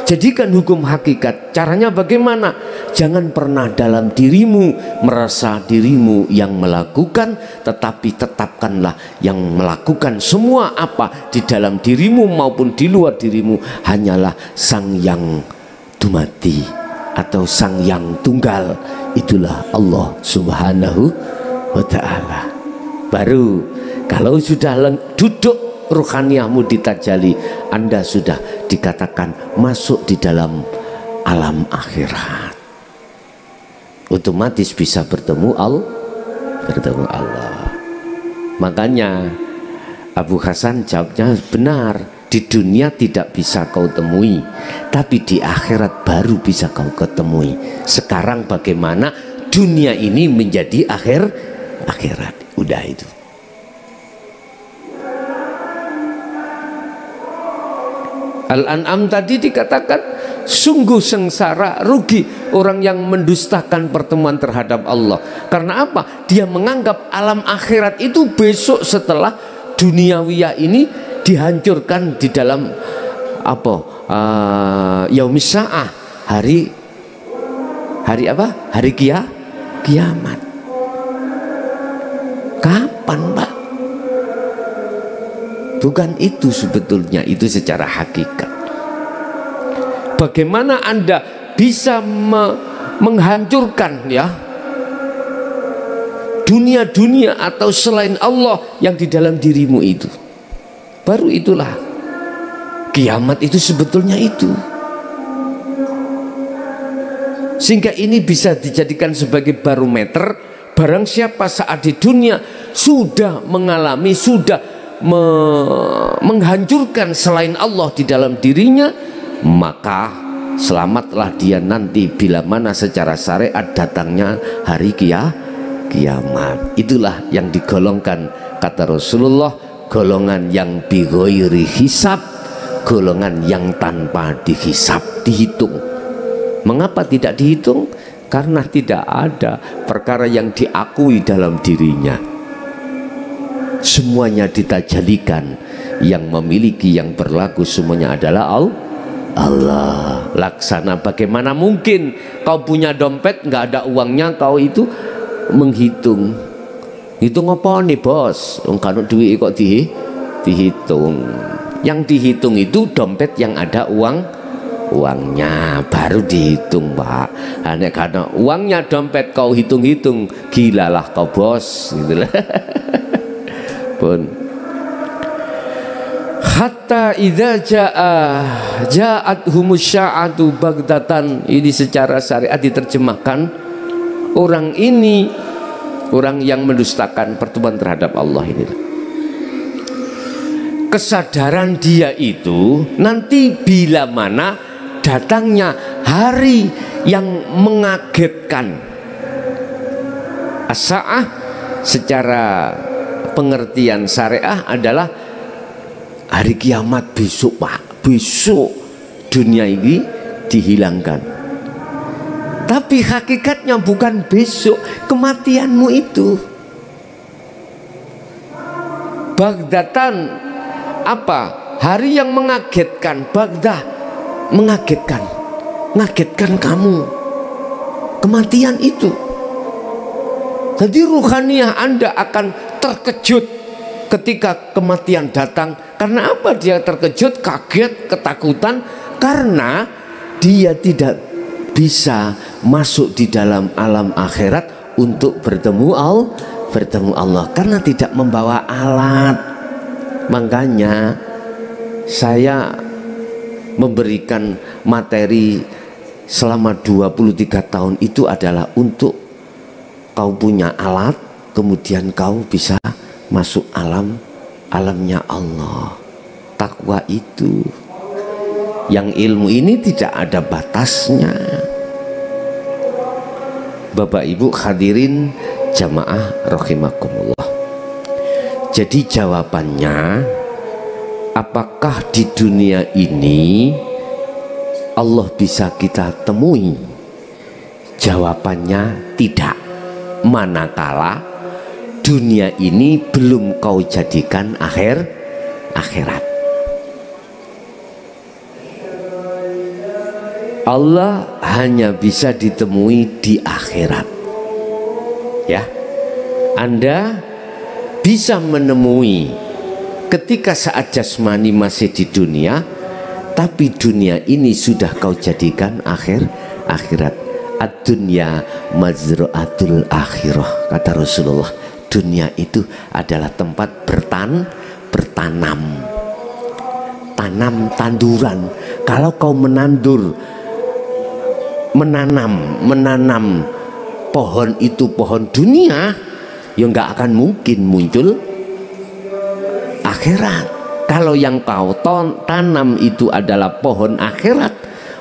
jadikan hukum hakikat. Caranya bagaimana? Jangan pernah dalam dirimu merasa dirimu yang melakukan, tetapi tetapkanlah yang melakukan semua apa di dalam dirimu maupun di luar dirimu hanyalah Sang Yang Dumati atau Sang Yang Tunggal. Itulah Allah Subhanahu wa ta'ala. Baru kalau sudah duduk ruhaniyahmu ditajali, Anda sudah dikatakan masuk di dalam alam akhirat. Otomatis bisa bertemu Allah. Makanya Abu Hasan jawabnya benar. Di dunia tidak bisa kau temui, tapi di akhirat baru bisa kau ketemui. Sekarang bagaimana dunia ini menjadi akhirat? Udah itu. Al-An'am tadi dikatakan sungguh sengsara, rugi orang yang mendustakan pertemuan terhadap Allah. Karena apa? Dia menganggap alam akhirat itu besok setelah duniawiyah ini dihancurkan di dalam apa? Yaumis sa'ah, hari apa? Hari kiamat. Kapan, Pak? Bukan itu sebetulnya, itu secara hakikat. Bagaimana Anda bisa menghancurkan ya dunia-dunia atau selain Allah yang di dalam dirimu itu? Baru itulah kiamat itu sebetulnya itu. Sehingga ini bisa dijadikan sebagai barometer. Barang siapa saat di dunia sudah mengalami, sudah menghancurkan selain Allah di dalam dirinya, maka selamatlah dia nanti bila mana secara syariat datangnya hari kiamat. Itulah yang digolongkan, kata Rasulullah, golongan yang bighairi hisab, golongan yang tanpa dihisab, dihitung. Mengapa tidak dihitung? Karena tidak ada perkara yang diakui dalam dirinya. Semuanya ditajalikan. Yang memiliki, yang berlaku semuanya adalah Allah. Laksana bagaimana mungkin kau punya dompet nggak ada uangnya, kau itu menghitung. Hitung apa nih bos? Kalau duit kok dihitung. Yang dihitung itu dompet yang ada uangnya baru dihitung, Pak. Hanya karena uangnya dompet kau hitung-hitung, gilalah kau bos, gitu lah. Pun. Hatta idza ja'at humusya'atu bagdatan. Ini secara syariat diterjemahkan, orang ini orang yang mendustakan pertemuan terhadap Allah ini. Kesadaran dia itu nanti bila mana datangnya hari yang mengagetkan. As-sa'ah secara pengertian syariah adalah hari kiamat besok, Pak. Besok dunia ini dihilangkan. Tapi hakikatnya bukan besok, kematianmu itu. Bagdatan apa? Hari yang mengagetkan. Bagdah mengagetkan, mengagetkan kamu. Kematian itu. Jadi ruhaniyah Anda akan terkejut ketika kematian datang. Karena apa dia terkejut, kaget, ketakutan? Karena dia tidak bisa masuk di dalam alam akhirat untuk bertemu Allah karena tidak membawa alat. Makanya saya memberikan materi selama 23 tahun itu adalah untuk kau punya alat, kemudian kau bisa masuk alamnya Allah. Takwa itu, yang ilmu ini tidak ada batasnya. Bapak Ibu hadirin jamaah rahimakumullah. Jadi jawabannya, apakah di dunia ini Allah bisa kita temui? Jawabannya tidak, manakala dunia ini belum kau jadikan akhirat. Allah hanya bisa ditemui di akhirat. Ya, Anda bisa menemui ketika saat jasmani masih di dunia, tapi dunia ini sudah kau jadikan akhirat. Ad-dunya mazra'atul akhirah, kata Rasulullah. Dunia itu adalah tempat bertanam, tanam tanduran. Kalau kau menandur, menanam pohon itu pohon dunia, ya nggak akan mungkin muncul akhirat. Kalau yang kau tanam itu adalah pohon akhirat,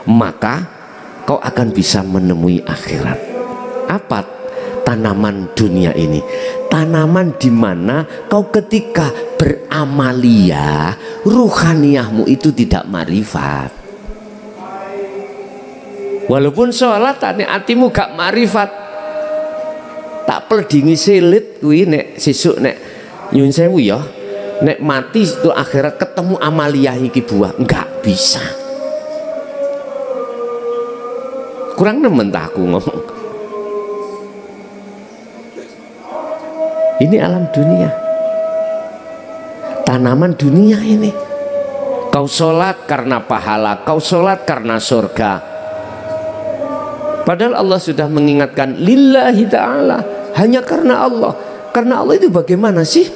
maka kau akan bisa menemui akhirat. Apa tanaman dunia ini? Tanaman di mana kau ketika beramalia, ruhaniyahmu itu tidak marifat. Walaupun sholat nek atimu gak marifat, tak peldingi silit kuwi nek sesuk nek nyun sewu ya, nek mati itu akhirat ketemu amaliyah iki buah, enggak bisa. Kurang nemen tak aku ngomong. Ini alam dunia, tanaman dunia ini. Kau sholat karena pahala, kau sholat karena surga. Padahal Allah sudah mengingatkan lillahi ta'ala, hanya karena Allah. Karena Allah itu bagaimana sih?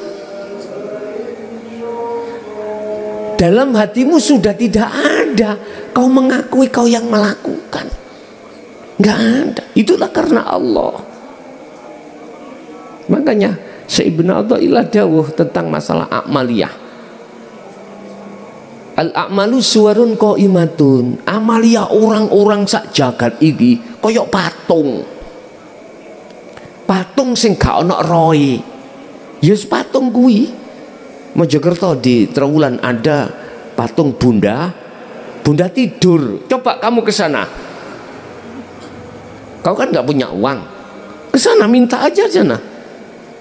Dalam hatimu sudah tidak ada kau mengakui kau yang melakukan. Nggak ada. Itulah karena Allah. Makanya Syekh Ibnu Athaillah dawuh tentang masalah amaliyah. Al-a'malu suwarun qaimatun. Amaliyah orang-orang sak jagat iki koyok patung. Patung sing gak ana roe. Ya patung kuwi. Mojokerto di Trowulan ada patung Bunda tidur. Coba kamu ke sana. Kau kan nggak punya uang, ke sana minta aja sana.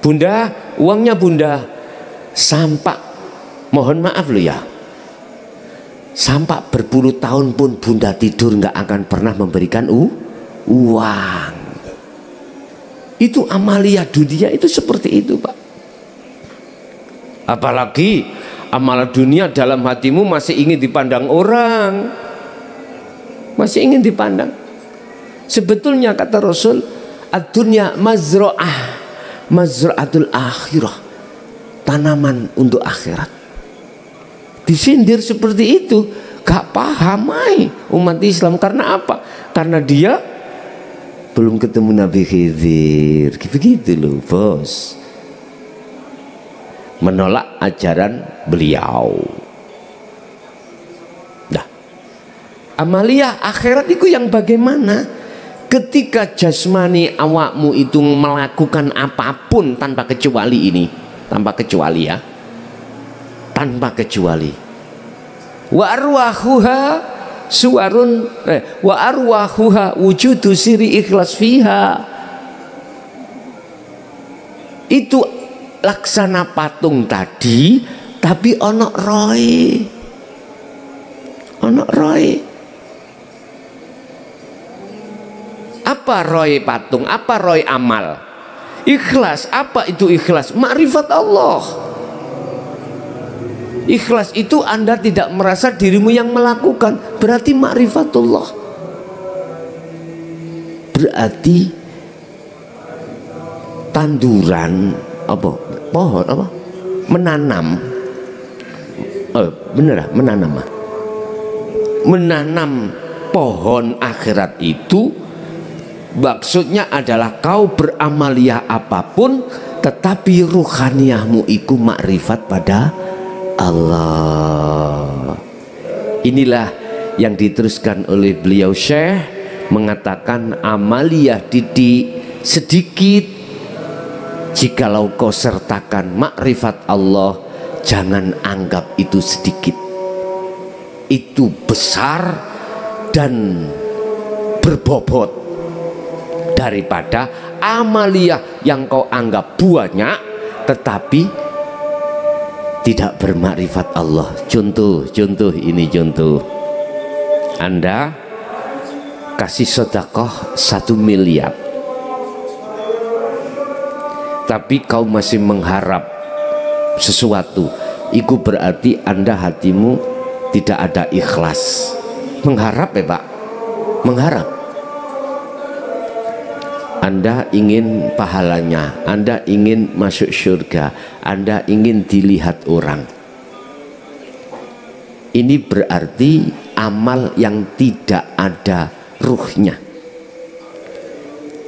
Bunda, uangnya Bunda. Sampak, mohon maaf lo ya. Sampak berpuluh tahun pun Bunda tidur nggak akan pernah memberikan uang. Itu amalia dunia itu seperti itu, Pak. Apalagi amalan dunia dalam hatimu masih ingin dipandang orang, masih ingin dipandang. Sebetulnya kata Rasul, ad-dunya mazra'atul akhirah. tanaman untuk akhirat. Disindir seperti itu, gak paham umat Islam. Karena apa? Karena dia belum ketemu Nabi Khidir. Begitu loh bos, menolak ajaran beliau. Nah, amalia akhirat itu yang bagaimana? Ketika jasmani awakmu itu melakukan apapun tanpa kecuali ini, tanpa kecuali ya, tanpa kecuali. Wa arwahuha suwarun wa arwahuha wujudu siri ikhlas fiha. Itu laksana patung tadi, tapi ono roy, ono roy. Apa roy patung? Apa roy amal? Ikhlas. Apa itu ikhlas? Makrifat Allah. Ikhlas itu Anda tidak merasa dirimu yang melakukan, berarti makrifatullah. Berarti tanduran apa? Pohon apa? Menanam. Bener menanam. Menanam pohon akhirat itu maksudnya adalah kau beramaliyah apapun, tetapi ruhaniyahmu iku makrifat pada Allah. Inilah yang diteruskan oleh beliau Syekh, mengatakan amaliyah didik sedikit, jikalau kau sertakan makrifat Allah, jangan anggap itu sedikit, itu besar dan berbobot daripada amaliyah yang kau anggap banyak tetapi tidak bermakrifat Allah. Contoh ini contoh. Anda kasih sedekah 1 miliar, tapi kau masih mengharap sesuatu, itu berarti Anda hatimu tidak ada ikhlas. Mengharap ya Pak, mengharap. Anda ingin pahalanya, Anda ingin masuk surga, Anda ingin dilihat orang. Ini berarti amal yang tidak ada ruhnya.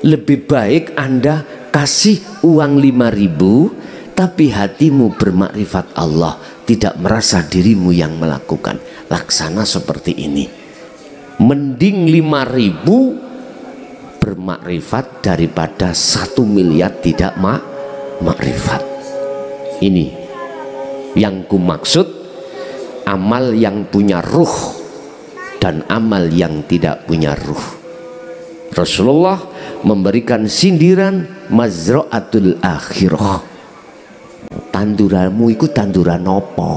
Lebih baik Anda kasih uang 5.000, tapi hatimu bermakrifat Allah, tidak merasa dirimu yang melakukan. Laksana seperti ini. Mending 5.000 bermakrifat daripada 1 miliar tidak makrifat. Ini yang ku maksud, amal yang punya ruh dan amal yang tidak punya ruh. Rasulullah memberikan sindiran mazra'atul akhirah. Tanduranmu itu tanduran apa?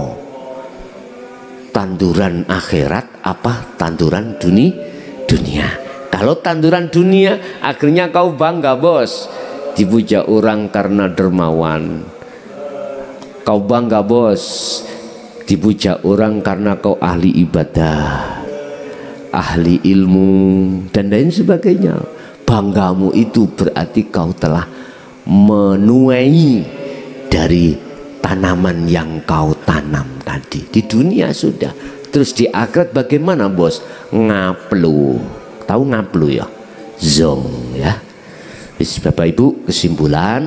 Tanduran akhirat apa tanduran dunia? Kalau tanduran dunia, akhirnya kau bangga bos, dipuja orang karena dermawan. Kau bangga bos, dipuja orang karena kau ahli ibadah, ahli ilmu dan lain sebagainya. Banggamu itu berarti kau telah menuai dari tanaman yang kau tanam tadi. Di dunia sudah, terus di akhirat bagaimana bos? Ngaplu. Tahu ngaplu ya? Zong ya. Bapak Ibu, kesimpulan,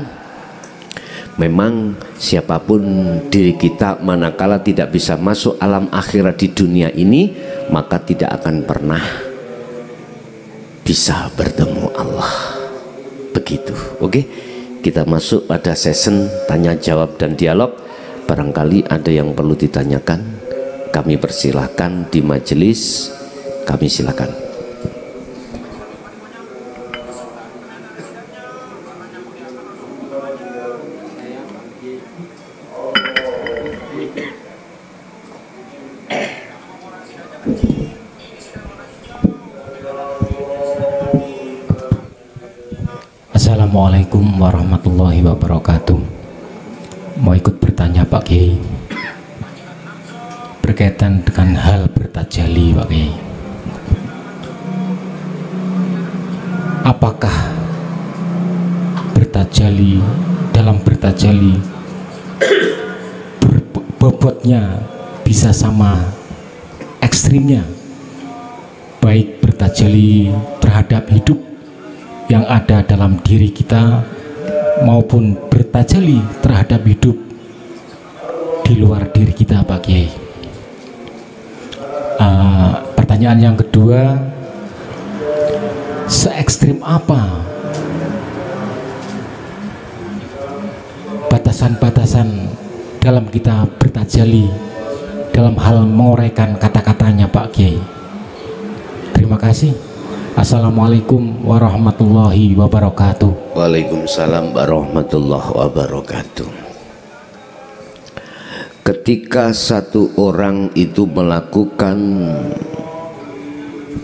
memang siapapun diri kita manakala tidak bisa masuk alam akhirat di dunia ini, maka tidak akan pernah bisa bertemu Allah. Begitu. Oke, kita masuk pada session tanya jawab dan dialog. Barangkali ada yang perlu ditanyakan, kami persilahkan di majelis. Kami silakan. Assalamualaikum warahmatullahi wabarakatuh. Mau ikut bertanya Pak Kiai berkaitan dengan hal bertajalli Pak Kiai. Apakah bertajalli, dalam bertajalli bobotnya bisa sama ekstrimnya, baik bertajalli terhadap hidup yang ada dalam diri kita maupun bertajalli terhadap hidup di luar diri kita, Pak Kiai. Pertanyaan yang kedua, se-ekstrim apa batasan-batasan dalam kita bertajalli dalam hal menguraikan kata-katanya, Pak Kiai? Terima kasih. Assalamualaikum warahmatullahi wabarakatuh. Waalaikumsalam warahmatullahi wabarakatuh. Ketika satu orang itu melakukan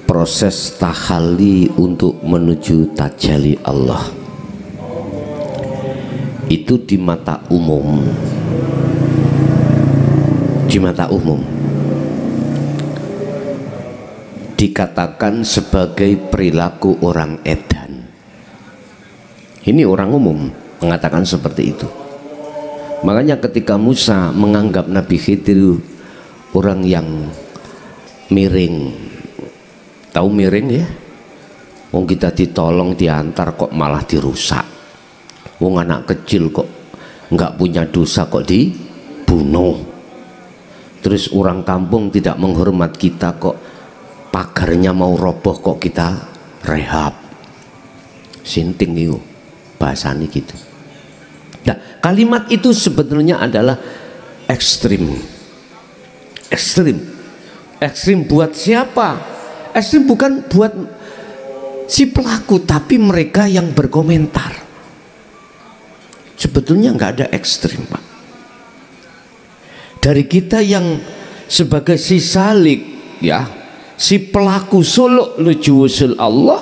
proses tahalli untuk menuju tajalli Allah, itu di mata umum, dikatakan sebagai perilaku orang edan. Ini orang umum mengatakan seperti itu. Makanya ketika Musa menganggap Nabi Khidir orang yang miring, tahu miring ya? Wong kita ditolong diantar kok malah dirusak. Wong anak kecil kok nggak punya dosa kok dibunuh. Terus orang kampung tidak menghormat kita kok pagarnya mau roboh kok kita rehab. Sinting itu bahasanya gitu. Nah, kalimat itu sebetulnya adalah ekstrim. Ekstrim buat siapa? Ekstrim bukan buat si pelaku, tapi mereka yang berkomentar. Sebetulnya nggak ada ekstrim, Pak. Dari kita yang sebagai si salik, ya, si pelaku suluk lucu usul Allah,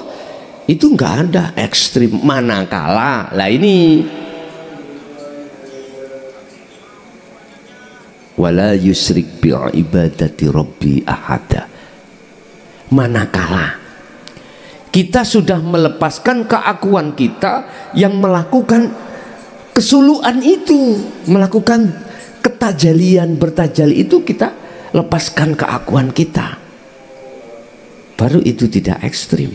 itu nggak ada ekstrim. Manakala lah ini wala yusrik bi ibadati rabbi ahada, manakala kita sudah melepaskan keakuan kita yang melakukan kesuluan itu, melakukan ketajalian bertajali itu, kita lepaskan keakuan kita, baru itu tidak ekstrim.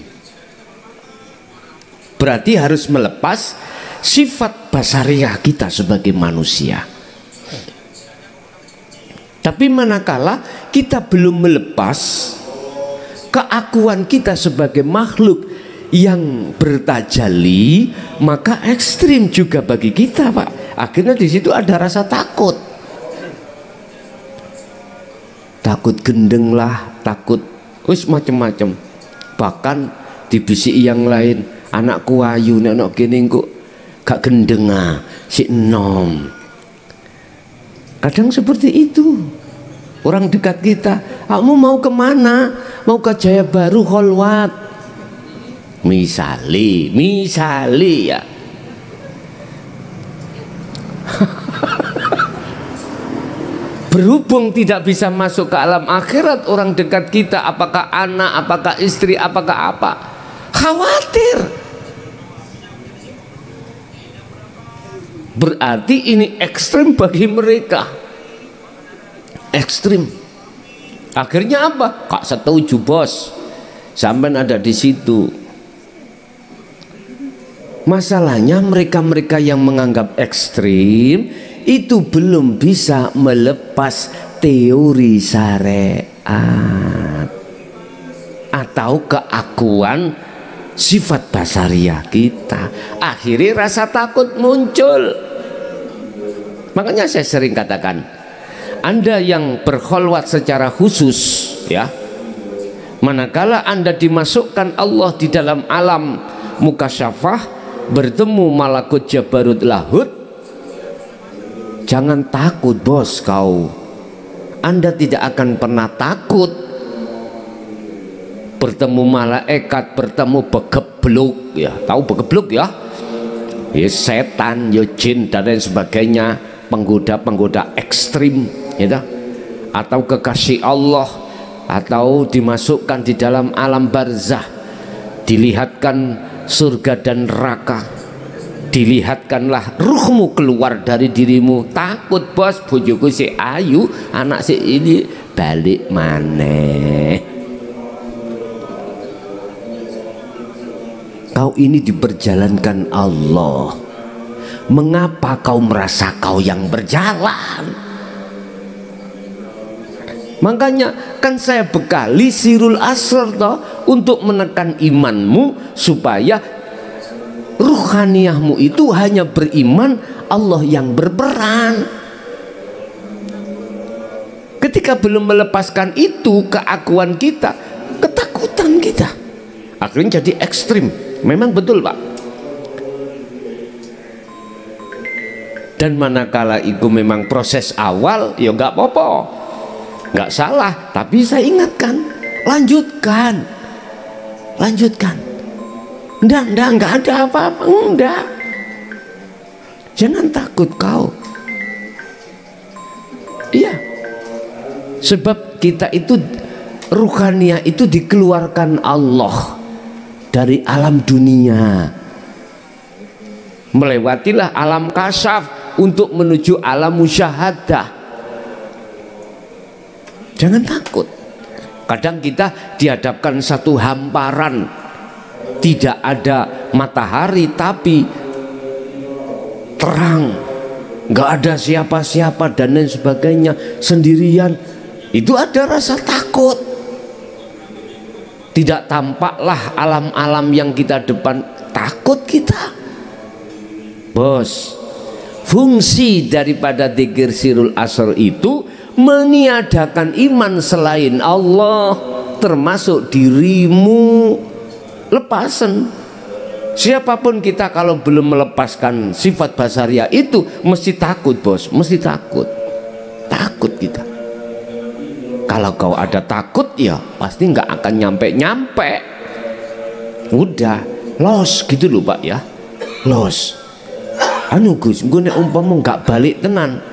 Berarti harus melepas sifat basariah kita sebagai manusia. Tapi manakala kita belum melepas keakuan kita sebagai makhluk yang bertajalli, maka ekstrim juga bagi kita, Pak. Akhirnya di situ ada rasa takut. Takut gendeng lah, takut wis macem-macem. Bahkan dibisiki yang lain, anakku ayu nek kene kok gak gendeng si enom. Kadang seperti itu. Orang dekat kita, kamu mau kemana? Mau ke Jaya Baru Kholwat, misali ya. Berhubung tidak bisa masuk ke alam akhirat orang dekat kita, apakah anak, apakah istri, apakah apa, khawatir. Berarti ini ekstrim bagi mereka. Ekstrim. Akhirnya apa? Kak setuju bos, sampai ada di situ. Masalahnya mereka-mereka yang menganggap ekstrim itu belum bisa melepas teori syariat atau keakuan sifat basariah kita. Akhirnya rasa takut muncul. Makanya saya sering katakan, Anda yang berkholwat secara khusus, ya, manakala Anda dimasukkan Allah di dalam alam mukasyafah, bertemu malakut Jabarut Lahut, jangan takut bos kau. Anda tidak akan pernah takut bertemu malaikat, bertemu begebluk, ya, tahu begebluk ya? Ya setan, ya jin dan lain sebagainya, penggoda-penggoda ekstrim, ya, atau kekasih Allah, atau dimasukkan di dalam alam barzah, dilihatkan surga dan neraka, dilihatkanlah ruhmu keluar dari dirimu. Takut bos, bojoku si ayu, anak si ini balik maneh. Kau ini diperjalankan Allah. Mengapa kau merasa kau yang berjalan? Makanya kan saya bekali sirul asr toh, untuk menekan imanmu supaya ruhaniyahmu itu hanya beriman, Allah yang berperan. Ketika belum melepaskan itu, keakuan kita, ketakutan kita akhirnya jadi ekstrim. Memang betul Pak. Dan manakala itu memang proses awal, ya nggak apa-apa, nggak salah, tapi saya ingatkan, lanjutkan. Nggak ada apa-apa, enggak. Jangan takut kau. Iya. Sebab kita itu ruhaniyah itu dikeluarkan Allah dari alam dunia. Melewatilah alam kasyaf untuk menuju alam musyahadah. Jangan takut. Kadang kita dihadapkan satu hamparan, tidak ada matahari tapi terang, nggak ada siapa-siapa dan lain sebagainya, sendirian. Itu ada rasa takut. Tidak tampaklah alam-alam yang kita depan, takut kita. Bos, fungsi daripada dzikir sirul asr itu meniadakan iman selain Allah, termasuk dirimu. Lepasan. Siapapun kita kalau belum melepaskan sifat basariah itu mesti takut bos, mesti takut. Takut kita. Kalau kau ada takut ya pasti nggak akan nyampe-nyampe. Udah los gitu loh Pak ya, los. Anu Gus, gue nek umpama nggak balik tenan,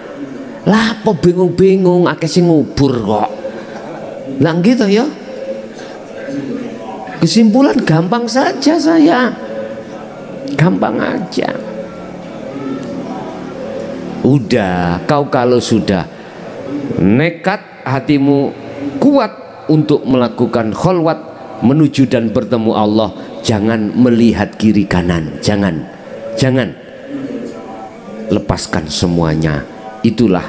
lah apa bingung-bingung akeh sing ngubur kok. Lah gitu ya. Kesimpulan gampang saja saya, gampang aja. Udah, kau kalau sudah nekat, hatimu kuat untuk melakukan kholwat menuju dan bertemu Allah, jangan melihat kiri kanan, jangan lepaskan semuanya. Itulah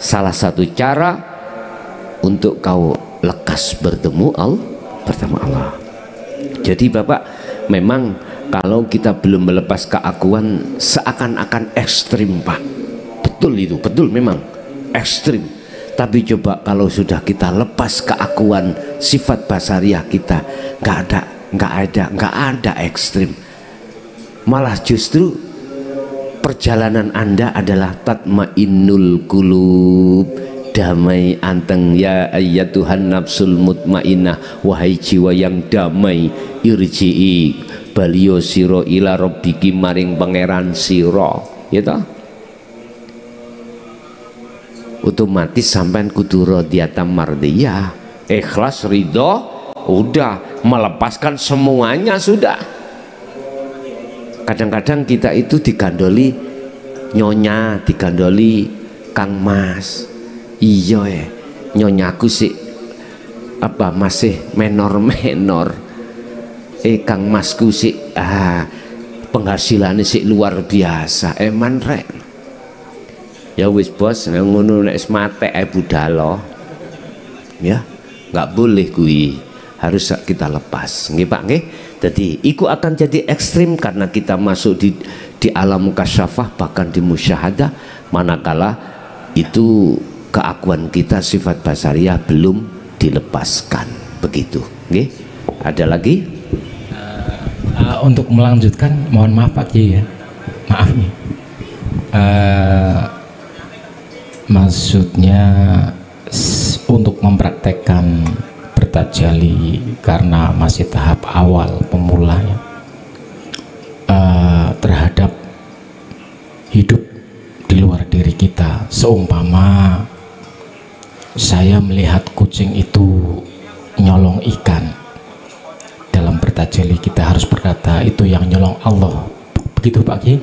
salah satu cara untuk kau lekas bertemu Allah. Jadi Bapak, memang kalau kita belum melepas keakuan seakan-akan ekstrim Pak. Betul itu, betul memang ekstrim. Tapi coba kalau sudah kita lepas keakuan sifat basariah kita, nggak ada ekstrim. Malah justru perjalanan Anda adalah tatmainnul qulub, damai anteng ya ayyatuhan nafsul mutmainnah, wahai jiwa yang damai, irji'i balio siro ila rabbiki, maring pangeran siro, ya toh? Otomatis sampean kudu radiyatan mardiyah, ikhlas, ridho, udah melepaskan semuanya sudah. Kadang-kadang kita itu digandoli nyonya, digandoli Kang Mas. Iya nyonyaku sih apa masih menor-menor. Kang Masku sih penghasilannya sih luar biasa. Eman rek. Ya wis bos, ngono nek mate budalo. Ya, nggak boleh kui. Harus kita lepas. Nggih Pak nggih. Jadi iku akan jadi ekstrim karena kita masuk di alam kasyafah, bahkan di musyahadah, manakala itu keakuan kita sifat basariah belum dilepaskan. Begitu nggih. Ada lagi? Untuk melanjutkan, mohon maaf Pak Kiai ya, maaf nih. Maksudnya untuk mempraktekkan bertajali karena masih tahap awal pemulanya, terhadap hidup di luar diri kita. Seumpama saya melihat kucing itu nyolong ikan, dalam bertajali kita harus berkata itu yang nyolong Allah. Begitu Pak Kiai?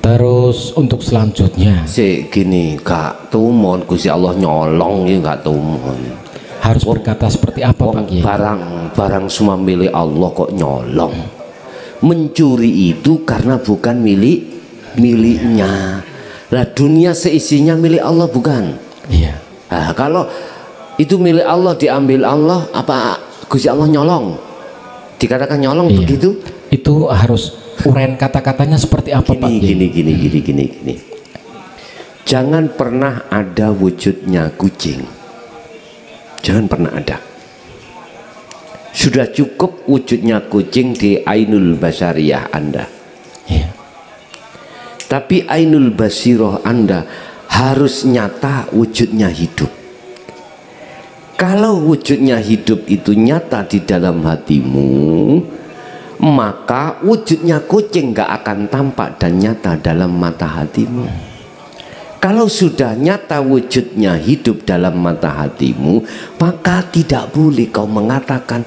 Terus untuk selanjutnya gini, gak tumon Gusti Allah nyolong ya, gak tumon. Harus berkata seperti apa Pak Kiai? Barang semua milik Allah kok nyolong. Mencuri itu karena bukan miliknya. Lah dunia seisinya milik Allah bukan? Iya. Nah, kalau itu milik Allah diambil Allah, apa Gusti Allah nyolong? Dikatakan nyolong begitu? Itu harus uraian kata-katanya seperti apa Pak? Gini. Jangan pernah ada wujudnya kucing. Jangan pernah ada. Sudah cukup wujudnya kucing di ainul basariyah Anda. Iya. Tapi ainul basiroh Anda harus nyata wujudnya hidup. Kalau wujudnya hidup itu nyata di dalam hatimu, maka wujudnya kucing gak akan tampak dan nyata dalam mata hatimu. Kalau sudah nyata wujudnya hidup dalam mata hatimu, maka tidak boleh kau mengatakan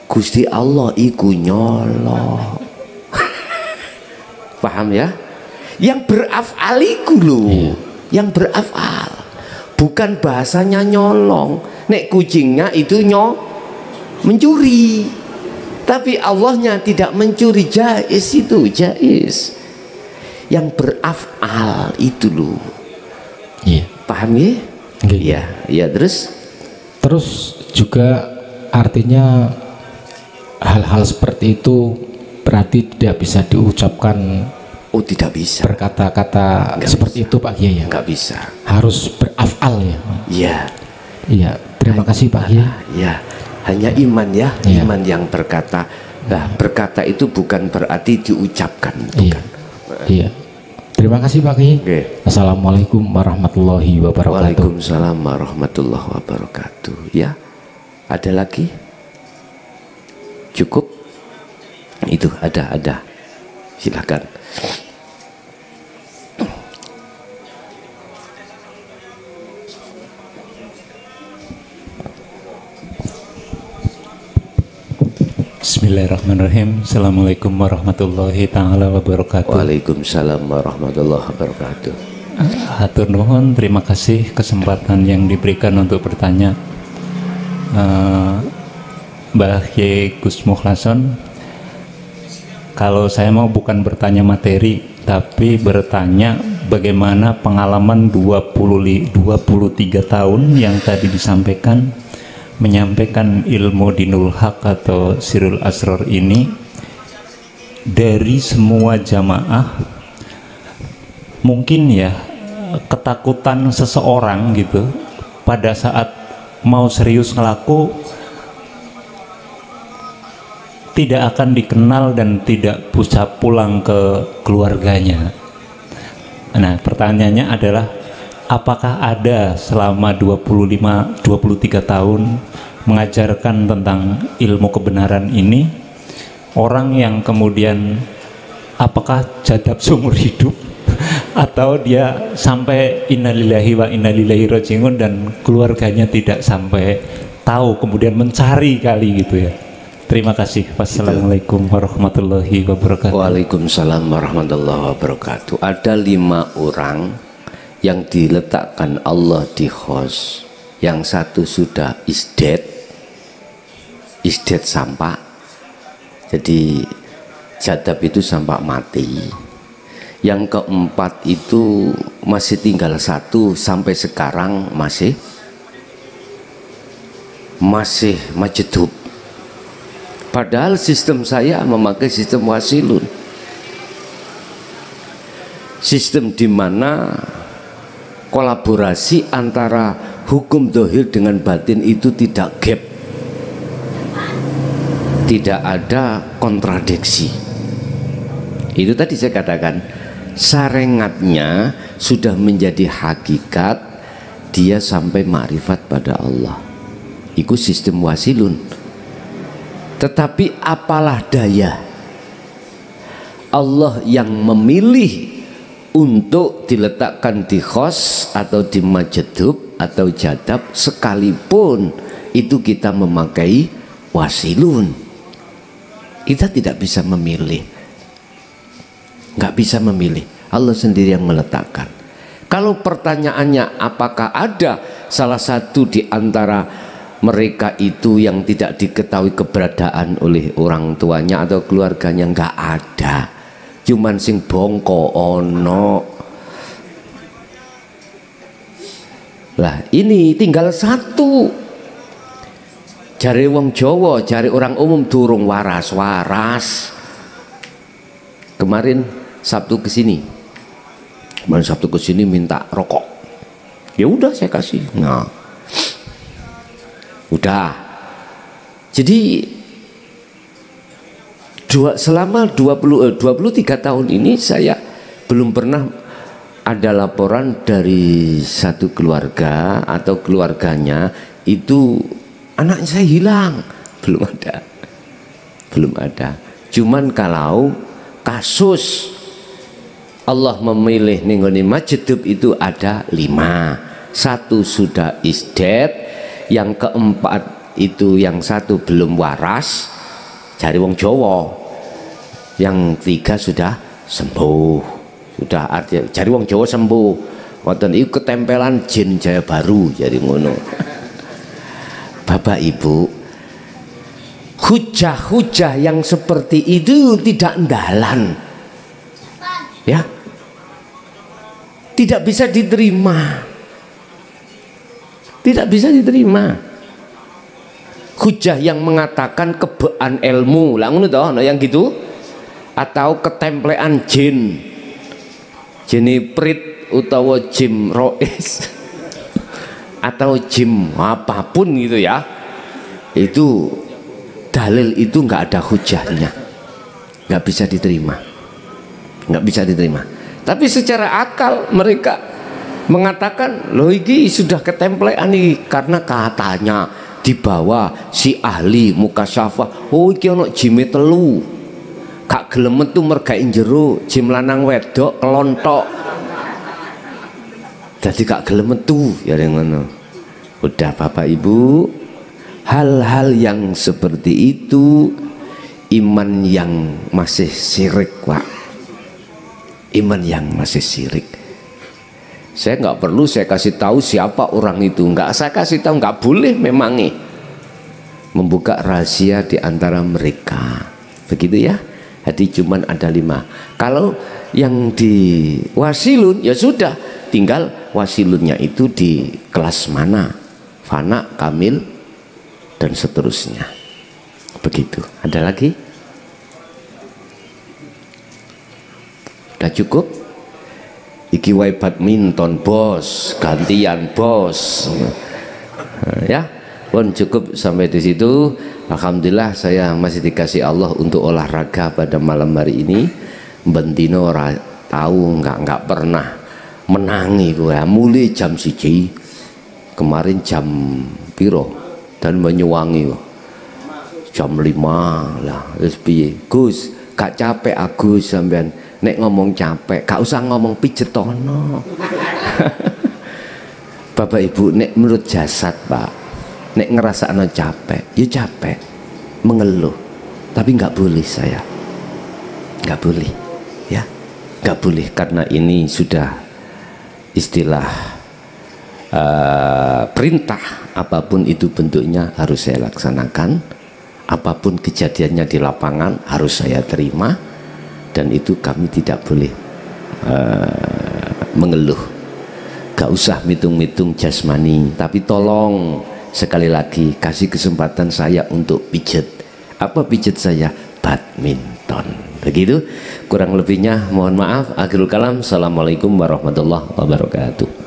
Gusti Allah iku nyolong. Paham ya? Yang beraf'al iku loh, yang beraf'al, bukan bahasanya nyolong. Nek kucingnya itu mencuri, tapi Allahnya tidak mencuri, jais itu, jais. Yang beraf'al itu loh. Iya. Paham ya? Iya, iya. Terus juga artinya hal-hal seperti itu berarti tidak bisa diucapkan. Oh, tidak bisa. Berkata-kata seperti itu Pak Kiai ya? Nggak bisa. Harus beraf'al ya? Iya. Iya. Terima kasih Pak Kiai. Ya, hanya iman ya, iman yang berkata. Nah, berkata itu bukan berarti diucapkan, bukan. Iya. Terima kasih Pak Kiai. Assalamualaikum warahmatullahi wabarakatuh. Waalaikumsalam warahmatullahi wabarakatuh. Ya, ada lagi? Cukup? Itu ada. Silakan. Bismillahirrahmanirrahim. Assalamualaikum warahmatullahi ta'ala wabarakatuh. Waalaikumsalam warahmatullahi wabarakatuh. Hatur nuhun, terima kasih kesempatan yang diberikan untuk bertanya. Mbah Kiai Gus Mukhlason, kalau saya mau bukan bertanya materi, tapi bertanya bagaimana pengalaman 23 tahun yang tadi disampaikan, menyampaikan ilmu dinul haq atau sirul asror ini dari semua jamaah. Mungkin ya ketakutan seseorang gitu pada saat mau serius ngelaku tidak akan dikenal dan tidak bisa pulang ke keluarganya. Nah, pertanyaannya adalah apakah ada selama 23 tahun mengajarkan tentang ilmu kebenaran ini orang yang kemudian apakah jadab seumur hidup atau dia sampai innalillahi wa innalillahi rajiun dan keluarganya tidak sampai tahu, kemudian mencari kali gitu ya. Terima kasih. Wassalamualaikum warahmatullahi wabarakatuh. Waalaikumsalam warahmatullahi wabarakatuh. Ada 5 orang yang diletakkan Allah di host. Yang satu sudah is dead sampah. Jadi jadab itu sampah mati. Yang keempat itu masih tinggal 1 sampai sekarang masih majedub. Padahal sistem saya memakai sistem wasilun, sistem di mana kolaborasi antara hukum dohir dengan batin itu tidak gap, tidak ada kontradiksi. Itu tadi saya katakan, sarengatnya sudah menjadi hakikat, dia sampai ma'rifat pada Allah. Itu sistem wasilun. Tetapi apalah daya, Allah yang memilih untuk diletakkan di khos atau di majedub atau jadab, sekalipun itu kita memakai wasilun. Kita tidak bisa memilih, nggak bisa memilih. Allah sendiri yang meletakkan. Kalau pertanyaannya apakah ada salah satu di antara mereka itu yang tidak diketahui keberadaan oleh orang tuanya atau keluarganya, nggak ada. Cuman sing bongko ono. Lah ini tinggal satu. Jari wong Jawa, jari orang umum durung waras-waras. Kemarin Sabtu kesini minta rokok. Ya udah saya kasih. Nah, udah. Jadi selama 23 tahun ini saya belum pernah ada laporan dari satu keluarga atau keluarganya itu anaknya saya hilang. Belum ada. Cuman kalau kasus Allah memilih ninggoni Majdub itu ada 5. 1 sudah is dead, yang keempat itu yang 1 belum waras, jari wong Jawa, yang 3 sudah sembuh. Sudah artinya jari wong Jawa sembuh. Ngoten iku ketempelan jin Jaya Baru jadi ngono. Bapak Ibu, hujah-hujah yang seperti itu tidak ndalan. Ya, tidak bisa diterima, tidak bisa diterima. Hujah yang mengatakan kebean ilmu, lah ngono toh, yang gitu, atau ketemplean jin, jeniprit utawa jim rois, atau jim apapun gitu ya, itu dalil itu nggak ada hujahnya, nggak bisa diterima. Nggak bisa diterima. Tapi secara akal mereka mengatakan loh iki sudah ketemplean nih, karena katanya dibawa si ahli mukasyafah, oh iki ono jime 3 gak gelem metu mergain jero, jim lanang wedok kelontok jadi gak gelem metu ya ngono. Udah Bapak Ibu, hal-hal yang seperti itu iman yang masih syirik, Pak. Iman yang masih syirik. Saya nggak perlu saya kasih tahu siapa orang itu, nggak saya kasih tahu, nggak boleh memangnya membuka rahasia di antara mereka, begitu ya. Jadi cuman ada 5. Kalau yang di wasilun ya sudah, tinggal wasilunnya itu di kelas mana, fana, kamil dan seterusnya, begitu. Ada lagi? Udah cukup? Iki wae badminton bos, gantian bos. Ya, pun cukup sampai di situ. Alhamdulillah saya masih dikasih Allah untuk olahraga pada malam hari ini. Bentino ora tahu nggak pernah menangi gue. Mulai jam 1 kemarin jam piro dan menyuwangi jam 5 lah. Terus piye? Gus, gak capek Agus sampean. Nek ngomong capek, gak usah ngomong pijetono. Bapak Ibu, nek menurut jasad Pak, nek ngerasakno capek, ya capek, mengeluh. Tapi nggak boleh saya, nggak boleh, ya, nggak boleh karena ini sudah istilah perintah. Apapun itu bentuknya harus saya laksanakan. Apapun kejadiannya di lapangan harus saya terima. Dan itu kami tidak boleh mengeluh. Gak usah mitung-mitung jasmani, tapi tolong sekali lagi kasih kesempatan saya untuk pijet. Apa pijet saya? Badminton. Begitu, kurang lebihnya mohon maaf. Akhirul kalam. Assalamualaikum warahmatullahi wabarakatuh.